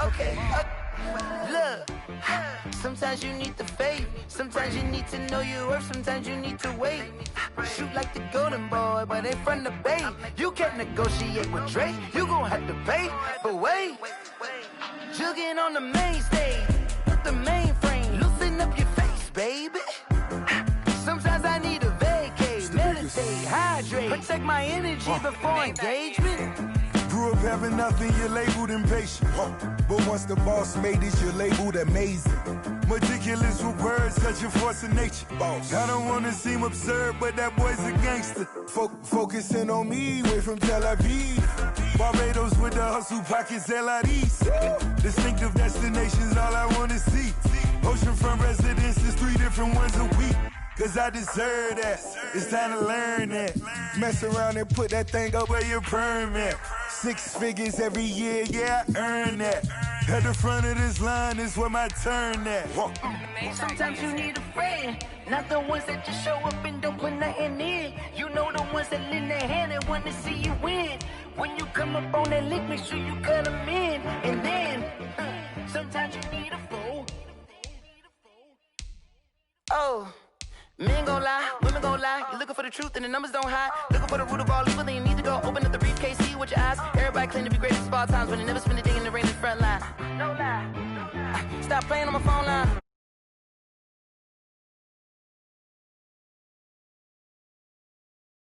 Okay, look, sometimes you need the faith, sometimes you need to know your worth, sometimes you need to wait. Shoot like the golden boy, but ain't from the bay. You can't negotiate with Drake, you gon' have to pay. But wait, jugging on the main stage, with the mainframe, loosen up your face, baby. Sometimes I need a vacate, meditate, hydrate, protect my energy before engagement. Grew up having nothing, you're labeled impatient. But once the boss made it, you're labeled amazing. Meticulous with words, such a force of nature. I don't wanna seem absurd, but that boy's a gangster. Focusing on me, way from Tel Aviv. Barbados with the hustle pockets, LIDs. Distinctive destinations, all I wanna see. Oceanfront residences, 3 different ones a week. 'Cause I deserve that, it's time to learn that. Mess around and put that thing up where your permit. 6 figures every year, yeah, I earn that. At the front of this line is where my turn at. Sometimes you need a friend, not the ones that just show up and don't put nothing in. You know the ones that lend their hand and want to see you win. When you come up on that lick, make sure you cut them in. And then, sometimes you need a fool. Oh. Men gon' lie, women gon' lie. You're looking for the truth and the numbers don't hide. Looking for the root of all evil, then you need to go open up the briefcase, see with your eyes. Everybody claim to be greatest of all times, but they never spend a day in the rain in the front line. No lie. Stop playing on my phone line.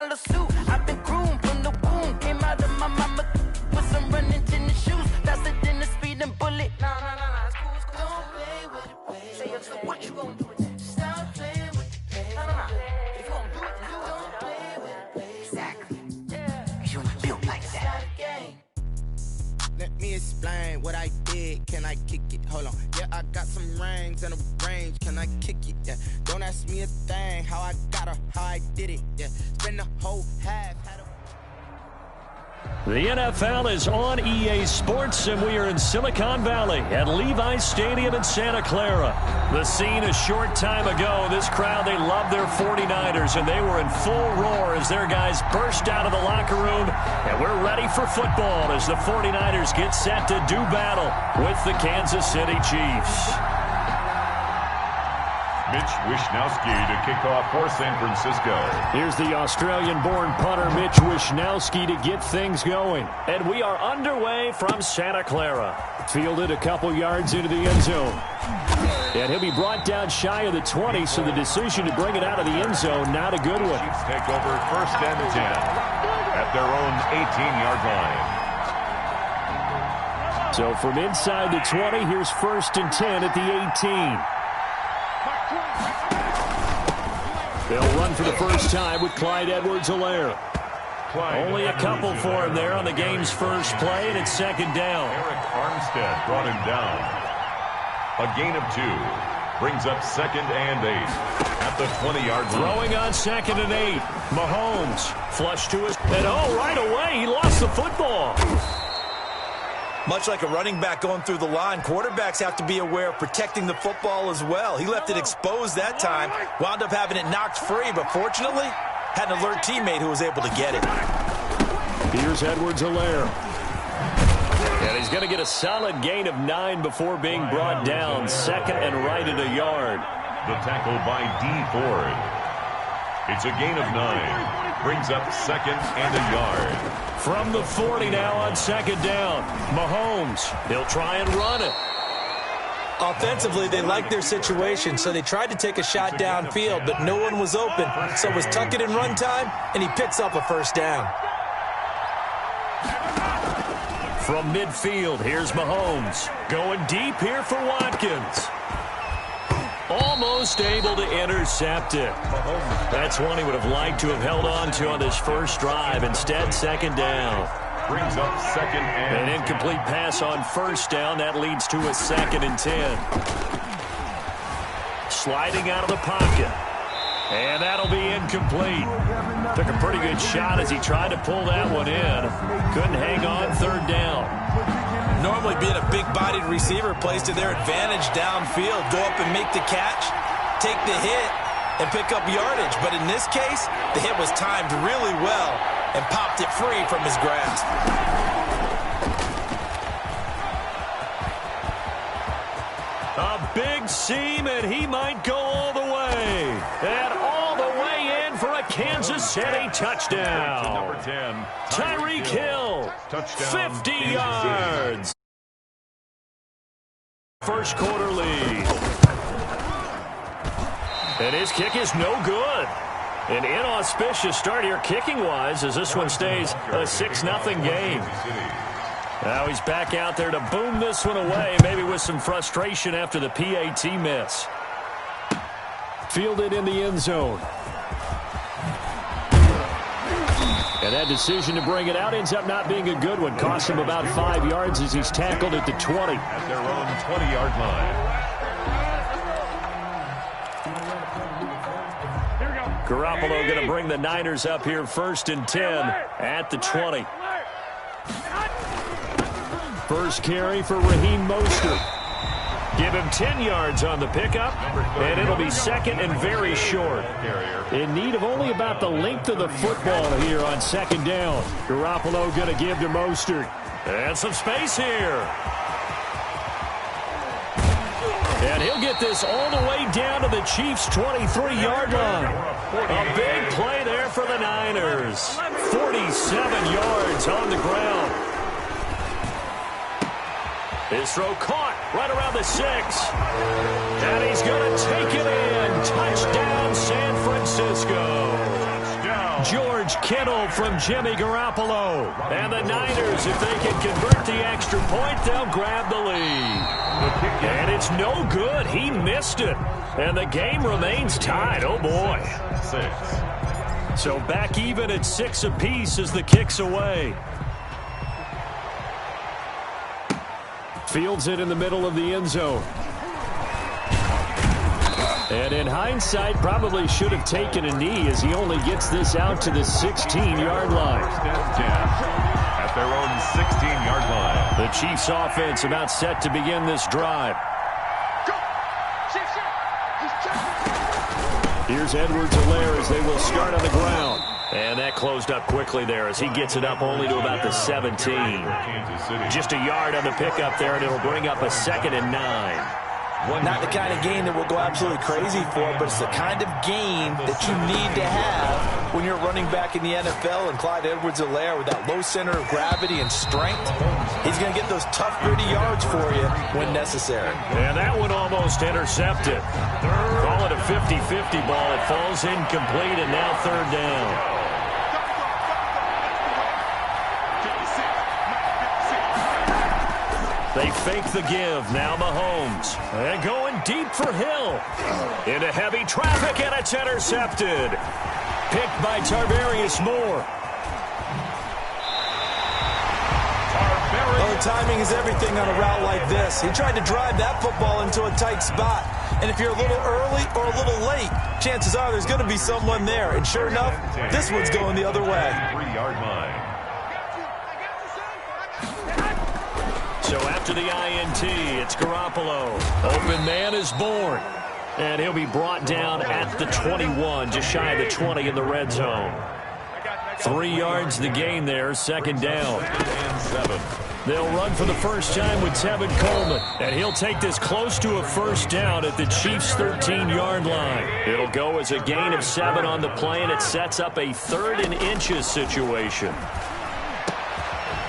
The suit, I've been groomed from the womb. Came out of my mama with some running tennis shoes. Faster than the speeding bullet. Nah, it's cool, it's cool. Don't play with it, baby. Say it, so what you gon' do with it? Stop playing with it. If you don't do it, then don't play with it, baby. Exactly. Yeah. You ain't built like that. Let me explain what I did. Can I kick it? Hold on. Yeah, I I got some rings and a range. Can I kick it? Yeah. Don't ask me a thing. How I got her, how I did it. Yeah. Spend the whole half. The NFL is on EA Sports, and we are in Silicon Valley at Levi's Stadium in Santa Clara. The scene a short time ago, this crowd, they love their 49ers, and they were in full roar as their guys burst out of the locker room, and we're ready for football as the 49ers get set to do battle with the Kansas City Chiefs. Mitch Wishnowsky to kick off for San Francisco. Here's the Australian-born punter Mitch Wishnowsky to get things going. And we are underway from Santa Clara. Fielded a couple yards into the end zone. And he'll be brought down shy of the 20, so the decision to bring it out of the end zone, not a good one. Chiefs take over first and 10 at their own 18-yard line. So from inside the 20, here's first and 10 at the 18. They'll run for the first time with Clyde Edwards-Helaire. Only a couple for him there on the game's first play, and it's second down. Eric Armstead brought him down. A gain of 2. Brings up second and 8 at the 20-yard line. Throwing on second and 8. Mahomes flush to his... And right away, he lost the football. Much like a running back going through the line, quarterbacks have to be aware of protecting the football as well. He left it exposed that time, wound up having it knocked free, but fortunately, had an alert teammate who was able to get it. Here's Edwards-Helaire. And he's going to get a solid gain of 9 before being brought down. Second and right at a yard. The tackle by D. Ford. It's a gain of 9. Brings up second and a yard. From the 40 now on second down. Mahomes, he'll try and run it. Offensively, they liked their situation, so they tried to take a shot downfield, but no one was open. So it was tuck it in run time, and he picks up a first down. From midfield, here's Mahomes. Going deep here for Watkins. Almost able to intercept it. That's one he would have liked to have held on to on this first drive. Instead, second down. Brings up second and... An incomplete pass on first down. That leads to a second and 10. Sliding out of the pocket. And that'll be incomplete. Took a pretty good shot as he tried to pull that one in. Couldn't hang on third down. Normally being a big-bodied receiver plays to their advantage downfield. Go up and make the catch, take the hit, and pick up yardage. But in this case, the hit was timed really well and popped it free from his grasp. A big seam, and he might go all the way. And all the way in for a Kansas City touchdown. Number 10, Tyreek Hill, touchdown, 50 yards. First quarter lead. And his kick is no good. An inauspicious start here kicking-wise as this one stays a 6-0 game. Now he's back out there to boom this one away, maybe with some frustration after the PAT miss. Fielded in the end zone. And that decision to bring it out ends up not being a good one. Cost him about 5 yards as he's tackled at the 20. At their own 20-yard line. Garoppolo going to bring the Niners up here first and 10 at the 20. First carry for Raheem Mostert. Give him 10 yards on the pickup, and it'll be second and very short. In need of only about the length of the football here on second down. Garoppolo going to give to Mostert. And some space here. And he'll get this all the way down to the Chiefs' 23-yard line. A big play there for the Niners. 47 yards on the ground. His throw caught right around the 6. And he's going to take it in. Touchdown, San Francisco. Touchdown. George Kittle from Jimmy Garoppolo. And the Niners, if they can convert the extra point, they'll grab the lead. And it's no good. He missed it. And the game remains tied. Oh, boy. 6. So back even at 6 apiece as the kick's away. Fields it in the middle of the end zone. And in hindsight, probably should have taken a knee as he only gets this out to the 16-yard line. At their own 16-yard line. The Chiefs offense about set to begin this drive. Here's Edwards-Helaire as they will start on the ground. And that closed up quickly there as he gets it up only to about the 17. Just a yard on the pickup there, and it'll bring up a 2nd and 9. Not the kind of game that we'll go absolutely crazy for, but it's the kind of game that you need to have when you're running back in the NFL. And Clyde Edwards-Helaire, with that low center of gravity and strength, he's going to get those tough, gritty yards for you when necessary. And that one almost intercepted. Call it a 50-50 ball. It falls incomplete, and now 3rd down. They fake the give. Now Mahomes. And going deep for Hill. Into heavy traffic, and it's intercepted. Picked by Tarvarius Moore. Oh, timing is everything on a route like this. He tried to drive that football into a tight spot. And if you're a little early or a little late, chances are there's going to be someone there. And sure enough, this one's going the other way. 3-yard line. So after the INT, it's Garoppolo. Open man is born. And he'll be brought down at the 21, just shy of the 20 in the red zone. 3 yards the gain there, 2nd down. And 7. They'll run for the first time with Tevin Coleman. And he'll take this close to a 1st down at the Chiefs' 13-yard line. It'll go as a gain of 7 on the play, and it sets up a 3rd and inches situation.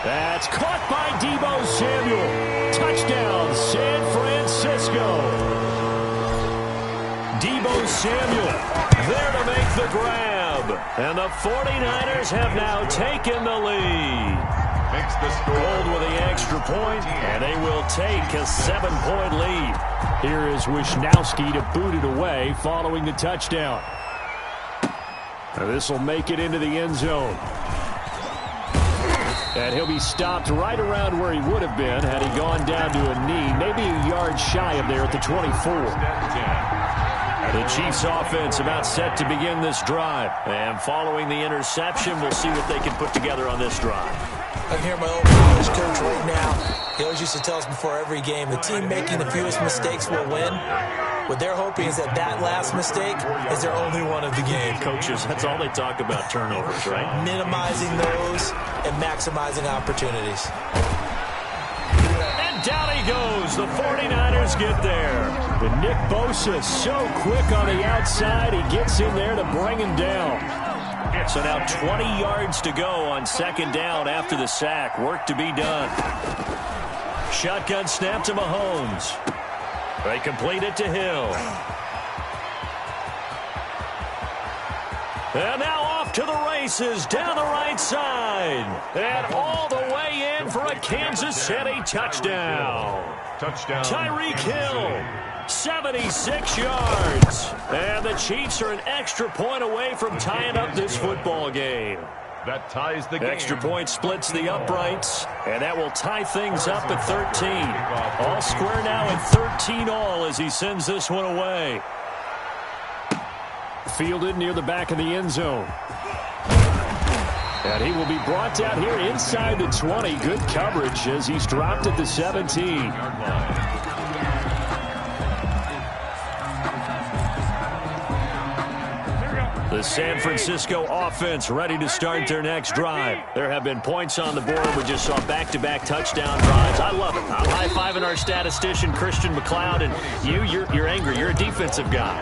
That's caught by Deebo Samuel. Touchdown, San Francisco. Deebo Samuel there to make the grab. And the 49ers have now taken the lead. Makes the score. Gold with the extra point, and they will take a 7-point lead. Here is Wisnowski to boot it away following the touchdown. This will make it into the end zone. And he'll be stopped right around where he would have been had he gone down to a knee, maybe a yard shy of there at the 24. The Chiefs offense about set to begin this drive. And following the interception, we'll see what they can put together on this drive. I can hear my old English coach right now. He always used to tell us before every game, the team making the fewest mistakes will win. What they're hoping is that that last mistake is their only one of the game. Coaches, that's all they talk about, turnovers, right? Minimizing those and maximizing opportunities. And down he goes. The 49ers get there. But Nick Bosa so quick on the outside, he gets in there to bring him down. So now 20 yards to go on 2nd down after the sack. Work to be done. Shotgun snap to Mahomes. They complete it to Hill. And now off to the races down the right side. And all the way in for a Kansas City touchdown. Touchdown. Tyreek Hill, 76 yards. And the Chiefs are an extra point away from tying up this football game. That ties the game. Extra point splits the uprights, and that will tie things up at 13. All square now at 13 all as he sends this one away. Fielded near the back of the end zone. And he will be brought down here inside the 20. Good coverage as he's dropped at the 17. The San Francisco offense ready to start their next drive. There have been points on the board. We just saw back-to-back touchdown drives. I love it. I'm high-fiving our statistician, Christian McLeod, and you're angry. You're a defensive guy.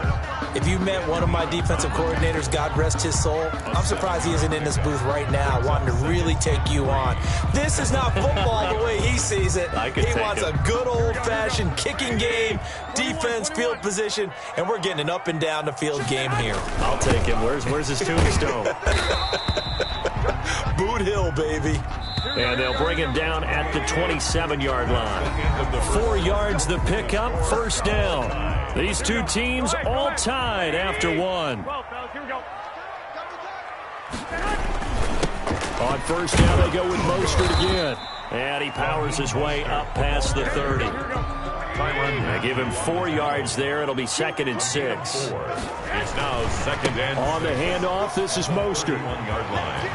If you met one of my defensive coordinators, God rest his soul, I'm surprised he isn't in this booth right now wanting to really take you on. This is not football the way he sees it. He wants a good old-fashioned kicking game, defense, field position, and we're getting an up-and-down-the-field game here. I'll take him. Where's his tombstone? Boot Hill, baby. And they'll bring him down at the 27-yard line. 4 yards the pickup, 1st down. These two teams all tied after one. On 1st down, they go with Mostert again. And he powers his way up past the 30. They give him 4 yards there. It'll be 2nd and 6. It's now 2nd and 6. On the handoff, this is Mostert. 1-yard line.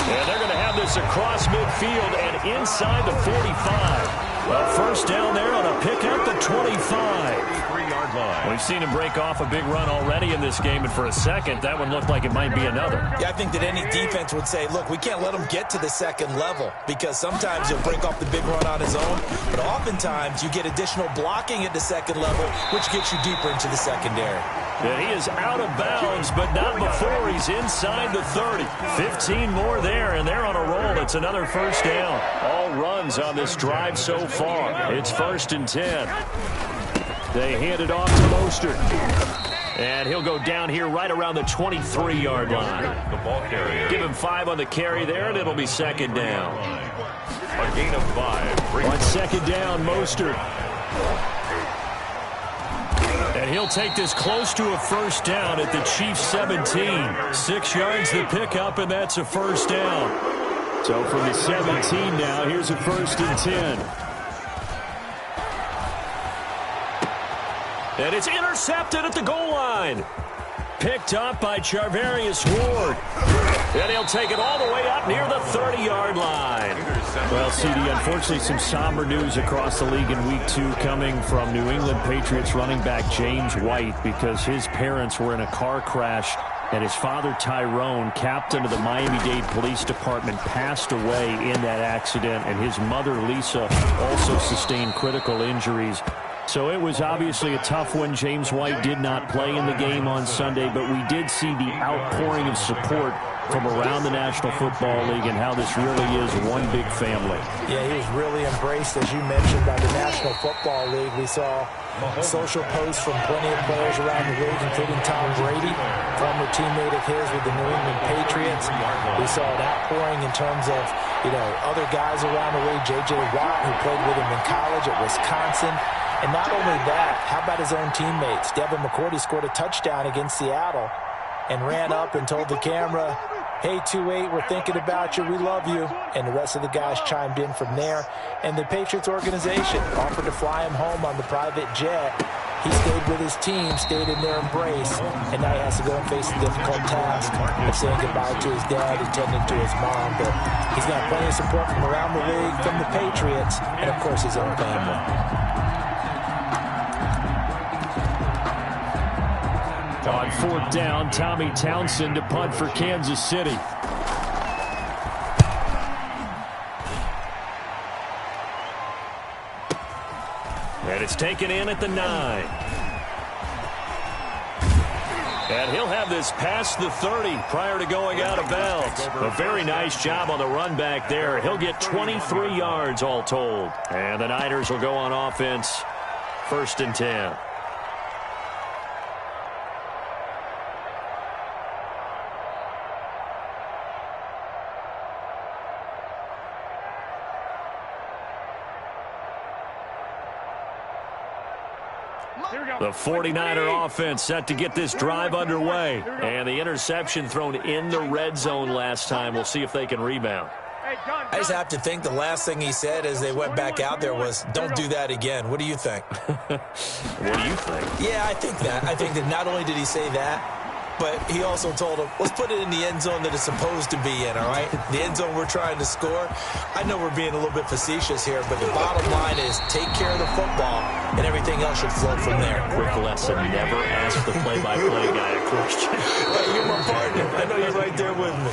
And they're going to have this across midfield and inside the 45. A first down there on a pick at the 25. 3-yard line. We've seen him break off a big run already in this game, and for a second, that one looked like it might be another. Yeah, I think that any defense would say, look, we can't let him get to the second level because sometimes he'll break off the big run on his own, but oftentimes you get additional blocking at the second level, which gets you deeper into the secondary. And he is out of bounds, but not before he's inside the 30. 15 more there, and they're on a roll. It's another first down. All runs on this drive so far. It's 1st and 10. They hand it off to Mostert. And he'll go down here right around the 23-yard line. The ball carrier. Give him 5 on the carry there, and it'll be 2nd down. A gain of 5. On 2nd down, Mostert. And he'll take this close to a first down at the Chiefs' 17. 6 yards the pickup, and that's a first down. So from the 17 now, here's a 1st and 10. And it's intercepted at the goal line. Picked up by Charvarius Ward. And he'll take it all the way up near the 30-yard line. Well, CD, unfortunately, some somber news across the league in Week 2 coming from New England Patriots running back James White because his parents were in a car crash and his father, Tyrone, captain of the Miami-Dade Police Department, passed away in that accident, and his mother, Lisa, also sustained critical injuries. So it was obviously a tough one. James White did not play in the game on Sunday, but we did see the outpouring of support from around the National Football League and how this really is one big family. Yeah, he was really embraced, as you mentioned, by the National Football League. We saw social posts from plenty of players around the league, including Tom Brady, former teammate of his with the New England Patriots. We saw an outpouring in terms of, other guys around the league. J.J. Watt, who played with him in college at Wisconsin. And not only that, how about his own teammates? Devin McCourty scored a touchdown against Seattle and ran up and told the camera, hey, 2-8, we're thinking about you, we love you. And the rest of the guys chimed in from there. And the Patriots organization offered to fly him home on the private jet. He stayed with his team, stayed in their embrace, and now he has to go and face the difficult task of saying goodbye to his dad and tending to his mom. But he's got plenty of support from around the league, from the Patriots, and, of course, his own family. On 4th down, Tommy Townsend to punt for Kansas City. And it's taken in at the 9. And he'll have this past the 30 prior to going out of bounds. A very nice job on the run back there. He'll get 23 yards all told. And the Niners will go on offense, 1st and 10. The 49er offense set to get this drive underway. And the interception thrown in the red zone last time. We'll see if they can rebound. I just have to think the last thing he said as they went back out there was, don't do that again. What do you think? What do you think? Yeah, I think that. I think that not only did he say that, but he also told him, let's put it in the end zone that it's supposed to be in, all right? The end zone we're trying to score. I know we're being a little bit facetious here, but the bottom line is take care of the football, and everything else should flow from there. Quick lesson, never ask the play-by-play guy a question. Hey, you're my partner. I know you're right there with me.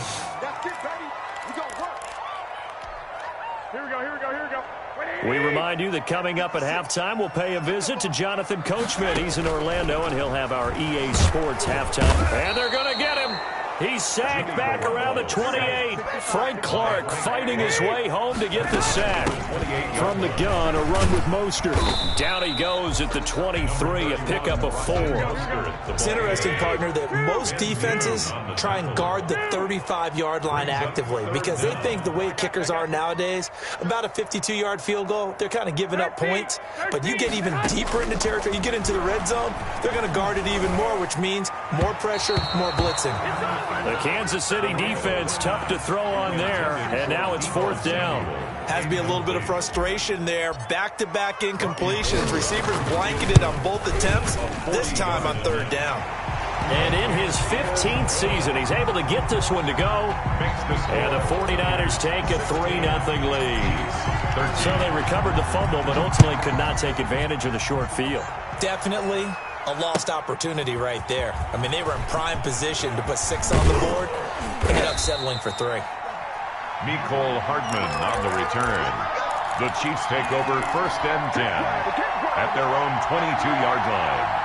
We remind you that coming up at halftime, we'll pay a visit to Jonathan Coachman. He's in Orlando, and he'll have our EA Sports halftime. And they're going to get him. He's sacked back around the 28. Frank Clark fighting his way home to get the sack. From the gun, a run with Mostert. Down he goes at the 23, a pickup of 4. It's interesting, partner, that most defenses try and guard the 35-yard line actively because they think the way kickers are nowadays, about a 52-yard field goal, they're kind of giving up points. But you get even deeper into territory, you get into the red zone, they're going to guard it even more, which means more pressure, more blitzing. The Kansas City defense tough to throw on there, and now it's 4th down. Has to be a little bit of frustration there. Back-to-back incompletions. Receivers blanketed on both attempts, this time on 3rd down. And in his 15th season, he's able to get this one to go. And the 49ers take a 3-0 lead. So they recovered the fumble, but ultimately could not take advantage of the short field. Definitely a lost opportunity right there. I mean, they were in prime position to put 6 on the board. Ended up settling for 3. Mecole Hardman on the return. The Chiefs take over 1st and 10 at their own 22-yard line.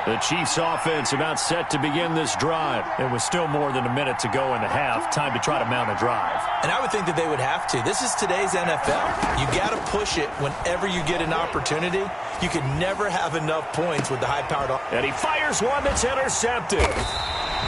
The Chiefs offense about set to begin this drive. It was still more than a minute to go in the half. Time to try to mount a drive. And I would think that they would have to. This is today's NFL. You got to push it whenever you get an opportunity. You can never have enough points with the high-powered offense. And he fires one that's intercepted.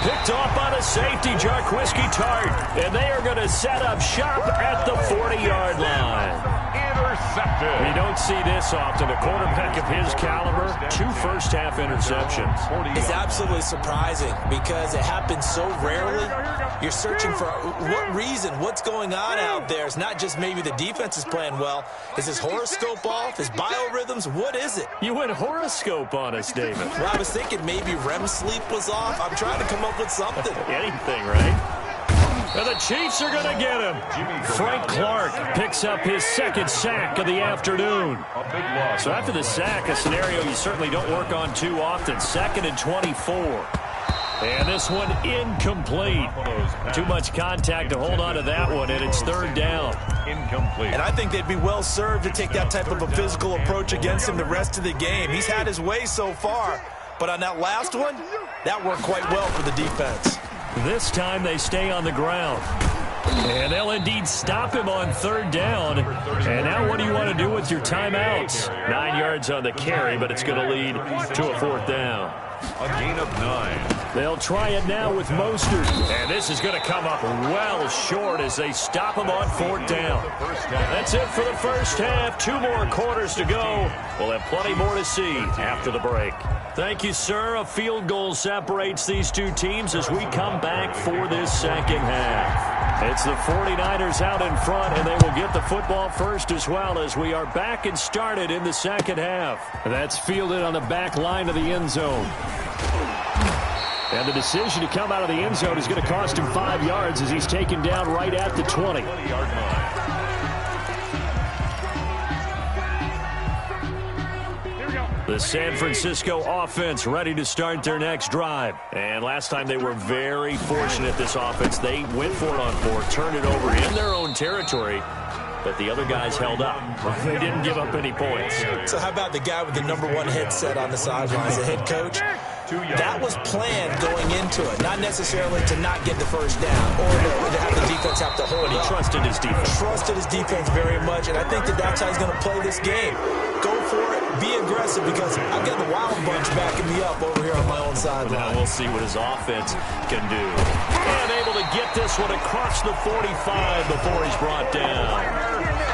Picked off on a safety, Jarquiski Tart. And they are going to set up shop at the 40-yard line. Intercepted. You don't see this often. A quarterback of his caliber, 2 first-half interceptions. It's absolutely surprising because it happens so rarely. You're searching for what reason, what's going on out there. It's not just maybe the defense is playing well. Is his horoscope off? His biorhythms? What is it? You went horoscope on us, David. Well, I was thinking maybe REM sleep was off. I'm trying to come up with something. Anything, right? And the Chiefs are going to get him. Frank Clark picks up his 2nd sack of the afternoon. So after the sack, a scenario you certainly don't work on too often. 2nd and 24. And this one incomplete. Too much contact to hold on to that one, and it's 3rd down. Incomplete. And I think they'd be well served to take that type of a physical approach against him the rest of the game. He's had his way so far, but on that last one, that worked quite well for the defense. This time they stay on the ground. And they'll indeed stop him on 3rd down. And now what do you want to do with your timeouts? 9 yards on the carry, but it's going to lead to a 4th down. A gain of 9. They'll try it now with Mostert. And this is going to come up well short as they stop him on 4th down. That's it for the first half. 2 more quarters to go. We'll have plenty more to see after the break. Thank you, sir. A field goal separates these 2 teams as we come back for this 2nd half. It's the 49ers out in front, and they will get the football first as well as we are back and started in the 2nd half. That's fielded on the back line of the end zone. And the decision to come out of the end zone is going to cost him 5 yards as he's taken down right at the 20. 20-yard line. The San Francisco offense ready to start their next drive. And last time they were very fortunate, this offense. They went for it on 4, turned it over in their own territory, but the other guys held up. They didn't give up any points. So how about the guy with the #1 headset on the sidelines, the head coach? That was planned going into it, not necessarily to not get the first down or to have the defense have to hold it. He trusted his defense. Trusted his defense very much, and I think that that's how he's going to play this game. Go for it, be aggressive, because I've got the Wild Bunch backing me up over here on my own sideline. Now we'll see what his offense can do. And able to get this one across the 45 before he's brought down.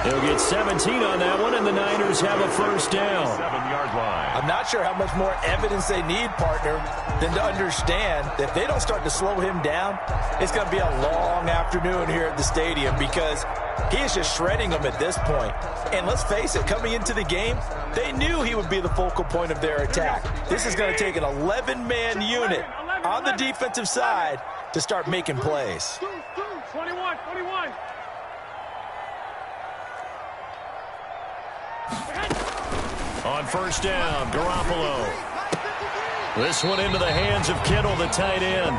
He'll get 17 on that one, and the Niners have a first down. 7-yard line. I'm not sure how much more evidence they need, partner, than to understand that if they don't start to slow him down, it's going to be a long afternoon here at the stadium because he is just shredding them at this point. And let's face it, coming into the game, they knew he would be the focal point of their attack. This is going to take an 11-man unit on the defensive side to start making plays. 21. On first down, Garoppolo. This one into the hands of Kittle, the tight end.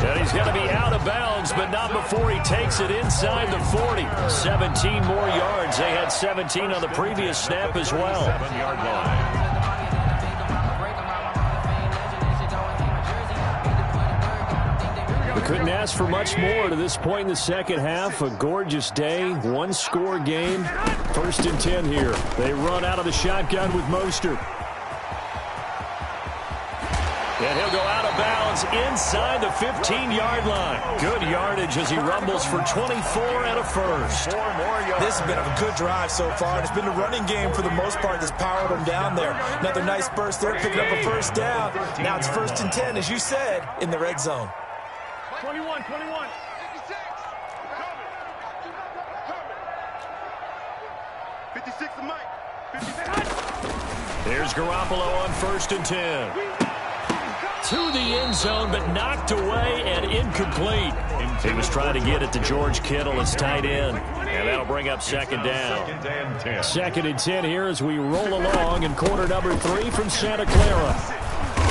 And he's going to be out of bounds, but not before he takes it inside the 40. 17 more yards. They had 17 on the previous snap as well. 7-yard line. We couldn't ask for much more to this point in the second half. A gorgeous day, one-score game. 1st and 10 here. They run out of the shotgun with Mostert. And he'll go out of bounds inside the 15-yard line. Good yardage as he rumbles for 24 and a first. 4 more yards. This has been a good drive so far. It's been the running game for the most part that's powered them down there. Another nice burst there, picking up a first down. Now it's 1st and 10, as you said, in the red zone. 21. 56 to Mike. 56. Here's Garoppolo on 1st and 10. To the end zone, but knocked away and incomplete. He was trying to get it to George Kittle, his tight end. And that'll bring up 2nd down. 2nd and 10 here as we roll along in quarter number 3 from Santa Clara.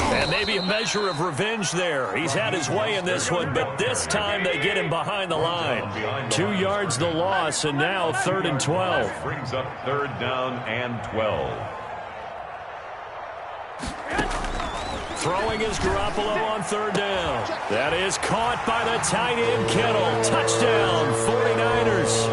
And maybe a measure of revenge there. He's had his way in this one, but this time they get him behind the line. 2 yards the loss, and now 3rd and 12. Brings up 3rd down and 12. Throwing is Garoppolo on 3rd down. That is caught by the tight end Kittle. Touchdown, 49ers.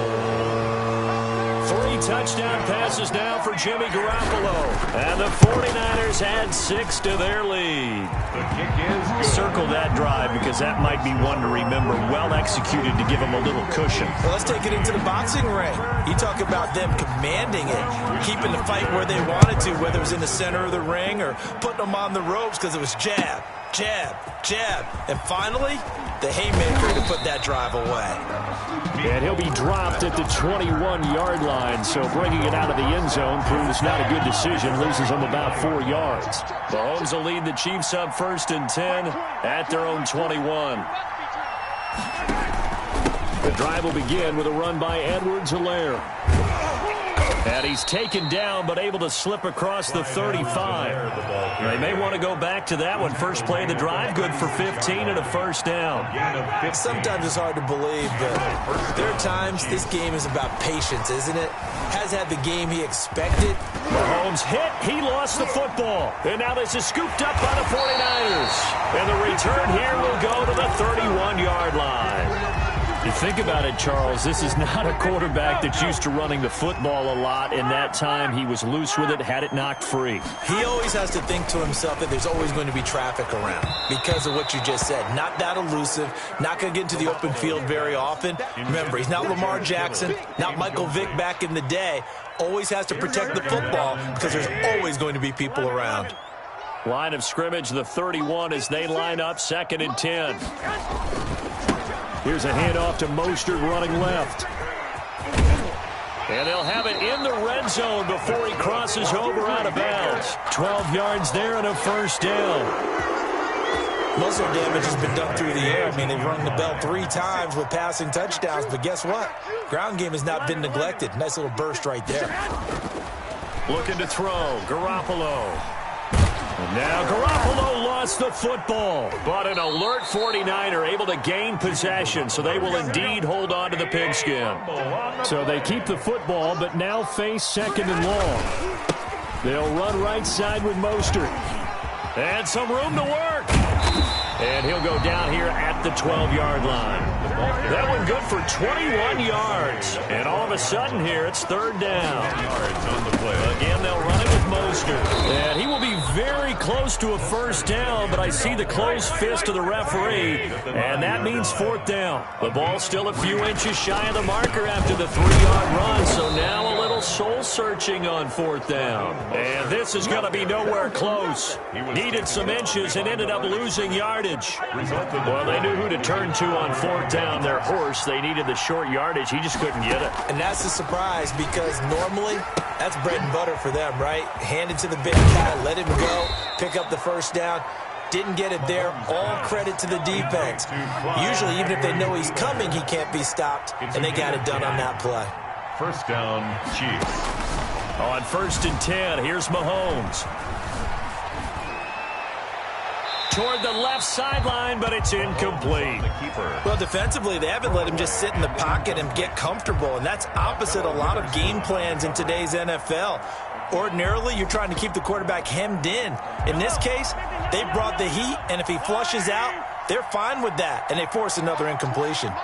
3 touchdown passes now for Jimmy Garoppolo. And the 49ers add 6 to their lead. The kick is good. Circle that drive because that might be one to remember. Well executed to give them a little cushion. Well, let's take it into the boxing ring. You talk about them commanding it, keeping the fight where they wanted to, whether it was in the center of the ring or putting them on the ropes because it was jab, jab, jab. And finally, the haymaker to put that drive away. And he'll be dropped at the 21-yard line, so bringing it out of the end zone proves not a good decision, loses them about 4 yards. Mahomes will lead the Chiefs up 1st and 10 at their own 21. The drive will begin with a run by Edwards-Helaire. And he's taken down, but able to slip across the 35. They may want to go back to that one. First play of the drive, good for 15 and a 1st down. Sometimes it's hard to believe, but there are times this game is about patience, isn't it? Has had the game he expected. Mahomes hit. He lost the football. And now this is scooped up by the 49ers. And the return here will go to the 31-yard line. You think about it, Charles, this is not a quarterback that's used to running the football a lot. In that time, he was loose with it, had it knocked free. He always has to think to himself that there's always going to be traffic around because of what you just said. Not that elusive, not going to get into the open field very often. Remember, he's not Lamar Jackson, not Michael Vick back in the day. Always has to protect the football because there's always going to be people around. Line of scrimmage, the 31 as they line up 2nd and 10. Here's a handoff to Mostert running left. And they'll have it in the red zone before he crosses over out of bounds. 12 yards there and a 1st down. Most of the damage has been done through the air. I mean, they've rung the bell 3 times with passing touchdowns, but guess what? Ground game has not been neglected. Nice little burst right there. Looking to throw, Garoppolo. And now Garoppolo lost the football, but an alert 49er able to gain possession, so they will indeed hold on to the pigskin. So they keep the football, but now face 2nd and long. They'll run right side with Mostert. And some room to work. And he'll go down here at the 12-yard line. That one good for 21 yards. And all of a sudden here, it's 3rd down. Again, they'll run it with Mostert. And he will be very close to a 1st down, but I see the closed fist of the referee, and that means 4th down. The ball's still a few inches shy of the marker after the 3-yard run, so now a little soul-searching on 4th down. And this is going to be nowhere close. Needed some inches and ended up losing yardage. Well, they knew who to turn to on 4th down. Their horse, they needed the short yardage. He just couldn't get it. And that's a surprise because normally that's bread and butter for them, right? Hand it to the big cat, let him go, pick up the 1st down. Didn't get it there. All credit to the defense. Usually, even if they know he's coming, he can't be stopped, and they got it done on that play. 1st down, Chiefs. On 1st and 10, here's Mahomes. Toward the left sideline, but it's incomplete. Well, defensively, they haven't let him just sit in the pocket and get comfortable, and that's opposite a lot of game plans in today's NFL. Ordinarily, you're trying to keep the quarterback hemmed in. In this case, they brought the heat, and if he flushes out, they're fine with that, and they force another incompletion.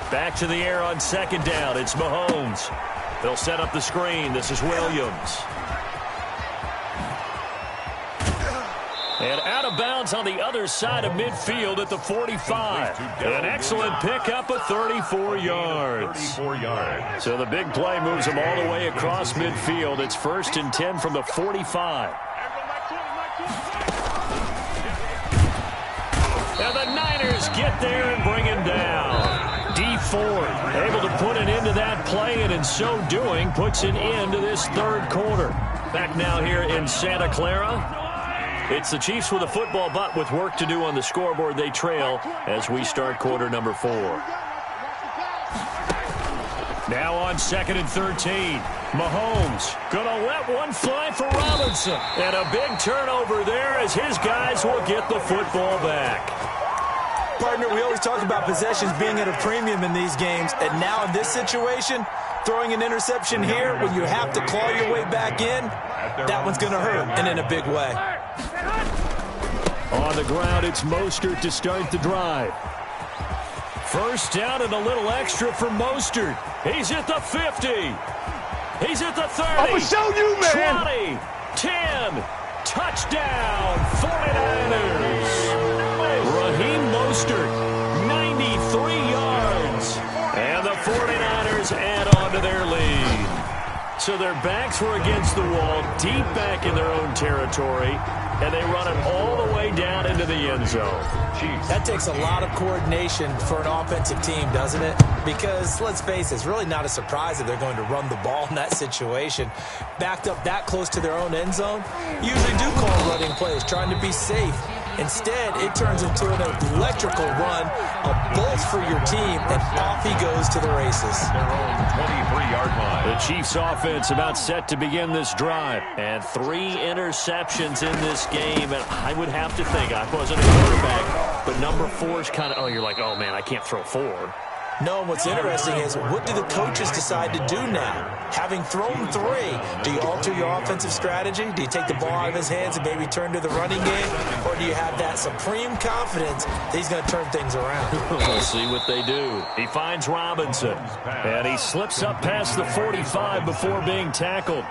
Back to the air on 2nd down. It's Mahomes. They'll set up the screen. This is Williams. And out of bounds on the other side of midfield at the 45. An excellent pickup of 34 yards. So the big play moves them all the way across midfield. It's 1st and 10 from the 45. And the Niners get there and bring him down. D Ford able to put an end to that play, and in so doing puts an end to this third quarter. Back now here in Santa Clara. It's the Chiefs with a football, but with work to do on the scoreboard. They trail as we start quarter number 4. Now on 2nd and 13. Mahomes going to let one fly for Robinson. And a big turnover there as his guys will get the football back. Partner, we always talk about possessions being at a premium in these games. And now in this situation, throwing an interception here when you have to claw your way back in, that one's going to hurt, and in a big way. On the ground, it's Mostert to start the drive. First down and a little extra for Mostert. He's at the 50. He's at the 30. I'm going to show you, man. 20, 10, touchdown, 49ers. Raheem Mostert, 93 yards. And the 49ers add on to their lead. So their backs were against the wall, deep back in their own territory, and they run it all the way down into the end zone. That takes a lot of coordination for an offensive team, doesn't it? Because, let's face it, it's really not a surprise that they're going to run the ball in that situation. Backed up that close to their own end zone, usually do call running plays, trying to be safe. Instead, it turns into an electrical run, a bolt for your team, and off he goes to the races. Their own 23-yard line. The Chiefs offense about set to begin this drive. And 3 interceptions in this game. And I would have to think, I wasn't a quarterback, but number 4 is kind of, you're like, oh, man, I can't throw 4. No, what's interesting is, what do the coaches decide to do now? Having thrown 3, do you alter your offensive strategy? Do you take the ball out of his hands and maybe turn to the running game? Or do you have that supreme confidence that he's going to turn things around? We'll see what they do. He finds Robinson, and he slips up past the 45 before being tackled.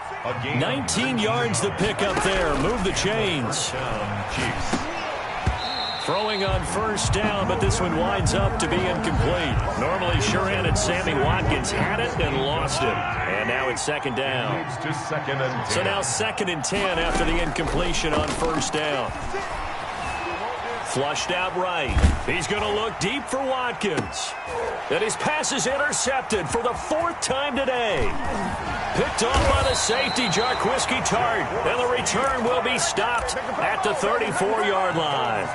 19 yards to pick up there. Move the chains. Chiefs. Throwing on first down, but this one winds up to be incomplete. Normally, Shuran and Sammy Watkins had it and lost it. And now it's 2nd down. So now 2nd and 10 after the incompletion on first down. Flushed out right. He's going to look deep for Watkins. And his pass is intercepted for the 4th time today. Picked off by the safety, Jarquiski Tart. And the return will be stopped at the 34-yard line.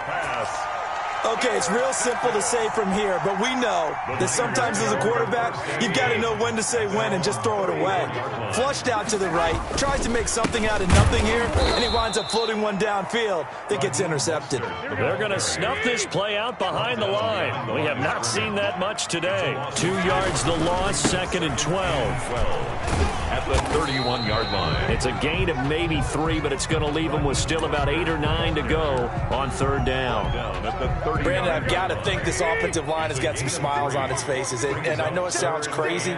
Okay, it's real simple to say from here, but we know that sometimes as a quarterback, you've got to know when to say when and just throw it away. Flushed out to the right, tries to make something out of nothing here, and he winds up floating one downfield that gets intercepted. They're going to snuff this play out behind the line. We have not seen that much today. 2 yards the loss, 2nd and 12. At the 31-yard line. It's a gain of maybe 3, but it's going to leave them with still about 8 or 9 to go on 3rd down. Brandon, I've got to think this offensive line has got some smiles on its faces. And I know it sounds crazy,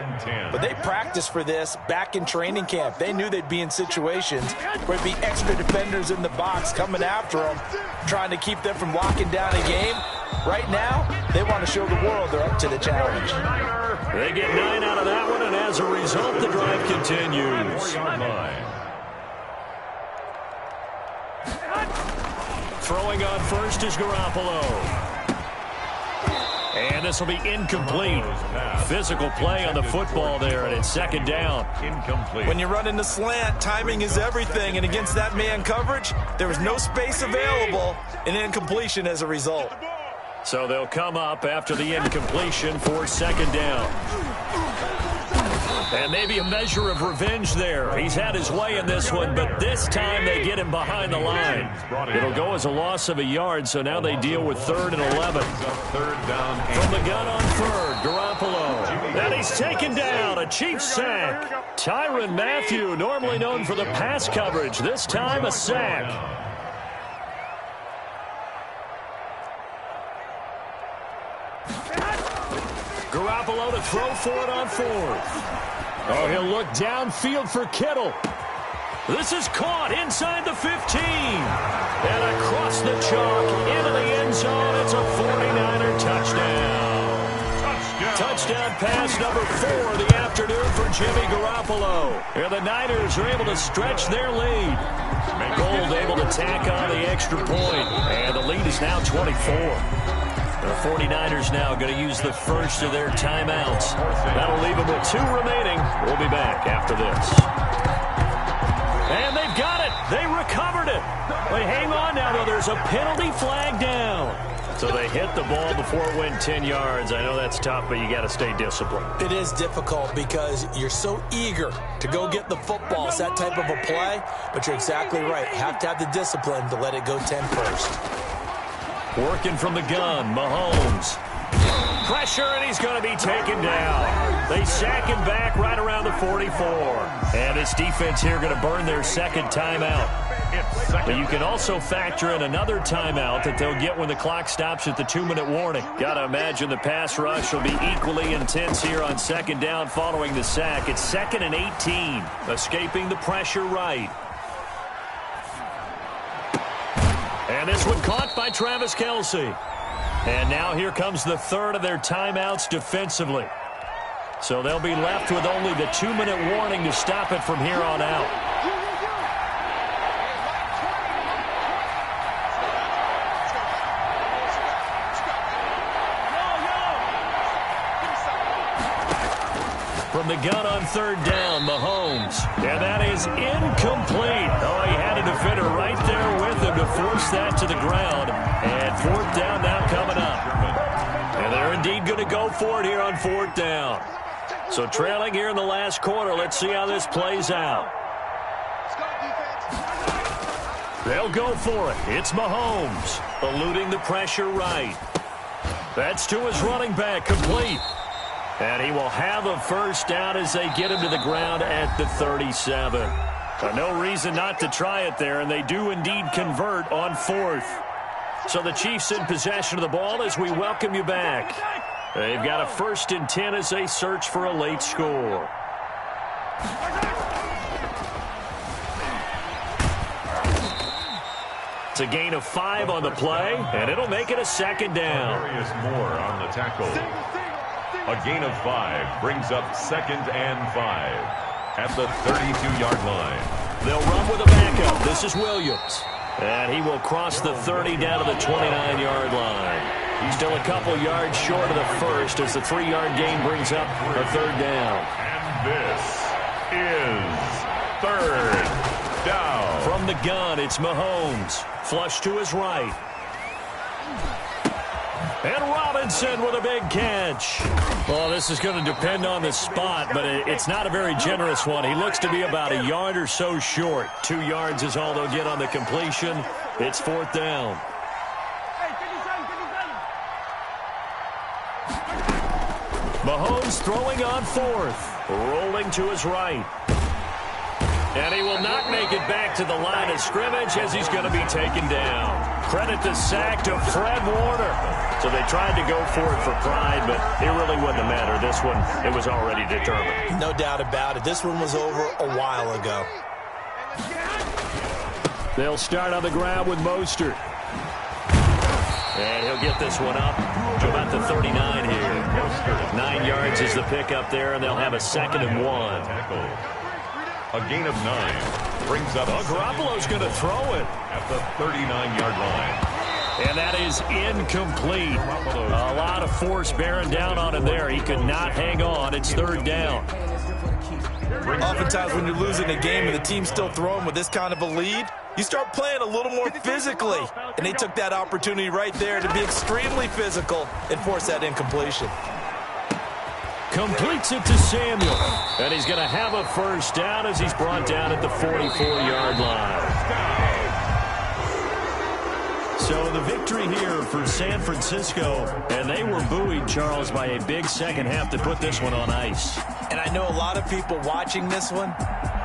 but they practiced for this back in training camp. They knew they'd be in situations where there'd be extra defenders in the box coming after them, trying to keep them from locking down a game. Right now, they want to show the world they're up to the challenge. They get 9 out of that one, and as a result, the drive continues. Throwing on first is Garoppolo. And this will be incomplete. Physical play on the football there, and it's 2nd down. Incomplete. When you run in the slant, timing is everything, and against that man coverage, there was no space available, and incompletion as a result. So they'll come up after the incompletion for 2nd down. And maybe a measure of revenge there. He's had his way in this one, but this time they get him behind the line. It'll go as a loss of a yard, so now they deal with 3rd and 11. 3rd down. From the gun on 3rd, Garoppolo. And he's taken down, a Chiefs sack. Tyrann Mathieu, normally known for the pass coverage, this time a sack. Garoppolo to throw for it on 4th. Oh, he'll look downfield for Kittle. This is caught inside the 15. And across the chalk into the end zone. It's a 49er touchdown. Touchdown pass number 4 of the afternoon for Jimmy Garoppolo. And the Niners are able to stretch their lead. Gold able to tack on the extra point. And the lead is now 24. The 49ers now going to use the first of their timeouts. That'll leave them with 2 remaining. We'll be back after this. And they've got it. They recovered it. But hang on now, though. There's a penalty flag down. So they hit the ball before it went 10 yards. I know that's tough, but you got to stay disciplined. It is difficult because you're so eager to go get the football. It's that type of a play, but you're exactly right. Have to have the discipline to let it go 10 first. Working from the gun, Mahomes. Pressure, and he's going to be taken down. They sack him back right around the 44. And this defense here going to burn their second timeout. But you can also factor in another timeout that they'll get when the clock stops at the 2-minute warning. Got to imagine the pass rush will be equally intense here on second down following the sack. It's 2nd and 18. Escaping the pressure right. And this one caught by Travis Kelce. And now here comes the third of their timeouts defensively. So they'll be left with only the 2-minute warning to stop it from here on out. From the gun on third down, Mahomes. And that is incomplete. Oh, he had a defender right there with him to force that to the ground. And 4th down now coming up. And they're indeed going to go for it here on 4th down. So trailing here in the last quarter. Let's see how this plays out. They'll go for it. It's Mahomes. Eluding the pressure right. That's to his running back. Complete. And he will have a first down as they get him to the ground at the 37. No reason not to try it there, and they do indeed convert on 4th. So the Chiefs in possession of the ball as we welcome you back. They've got a 1st and 10 as they search for a late score. It's a gain of 5 on the play, and it'll make it a 2nd down. Darius Moore on the tackle. A gain of 5 brings up 2nd and 5 at the 32-yard line. They'll run with a backup. This is Williams. And he will cross the 30 down to the 29-yard line. He's still a couple yards short of the first as the 3-yard gain brings up a 3rd down. And this is 3rd down. From the gun, it's Mahomes. Flush to his right. And Robinson with a big catch. Well, this is going to depend on the spot, but it's not a very generous one. He looks to be about a yard or so short. 2 yards is all they'll get on the completion. It's 4th down. Mahomes throwing on 4th. Rolling to his right. And he will not make it back to the line of scrimmage as he's going to be taken down. Credit the sack to Fred Warner. So they tried to go for it for pride, but it really wouldn't have mattered. This one, it was already determined. No doubt about it. This one was over a while ago. They'll start on the ground with Mostert. And he'll get this one up to about the 39 here. 9 yards is the pickup there, and they'll have a 2nd and 1. A gain of 9 brings up. Garoppolo's going to throw it at the 39-yard line. And that is incomplete. A lot of force bearing down on him there. He could not hang on. It's 3rd down. Oftentimes when you're losing a game and the team's still throwing with this kind of a lead, you start playing a little more physically. And they took that opportunity right there to be extremely physical and force that incompletion. Completes it to Samuel. And he's going to have a first down as he's brought down at the 44-yard line. So the victory here for San Francisco, and they were buoyed, Charles, by a big second half to put this one on ice. And I know a lot of people watching this one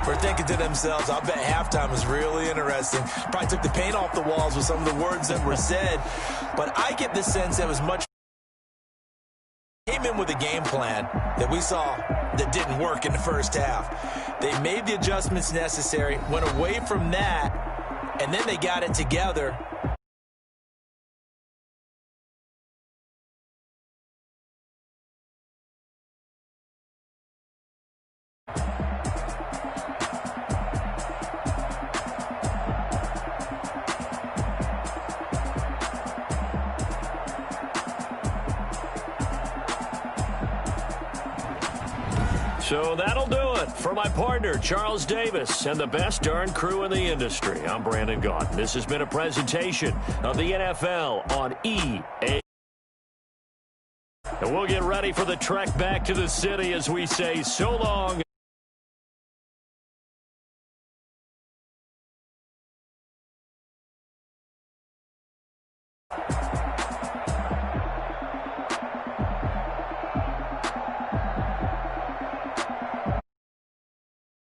were thinking to themselves, I bet halftime was really interesting. Probably took the paint off the walls with some of the words that were said. But I get the sense that was much came in with a game plan that we saw that didn't work in the first half. They made the adjustments necessary, went away from that, and then they got it together. So that'll do it. For my partner, Charles Davis, and the best darn crew in the industry, I'm Brandon Gaudin. This has been a presentation of the NFL on EA. And we'll get ready for the trek back to the city as we say so long.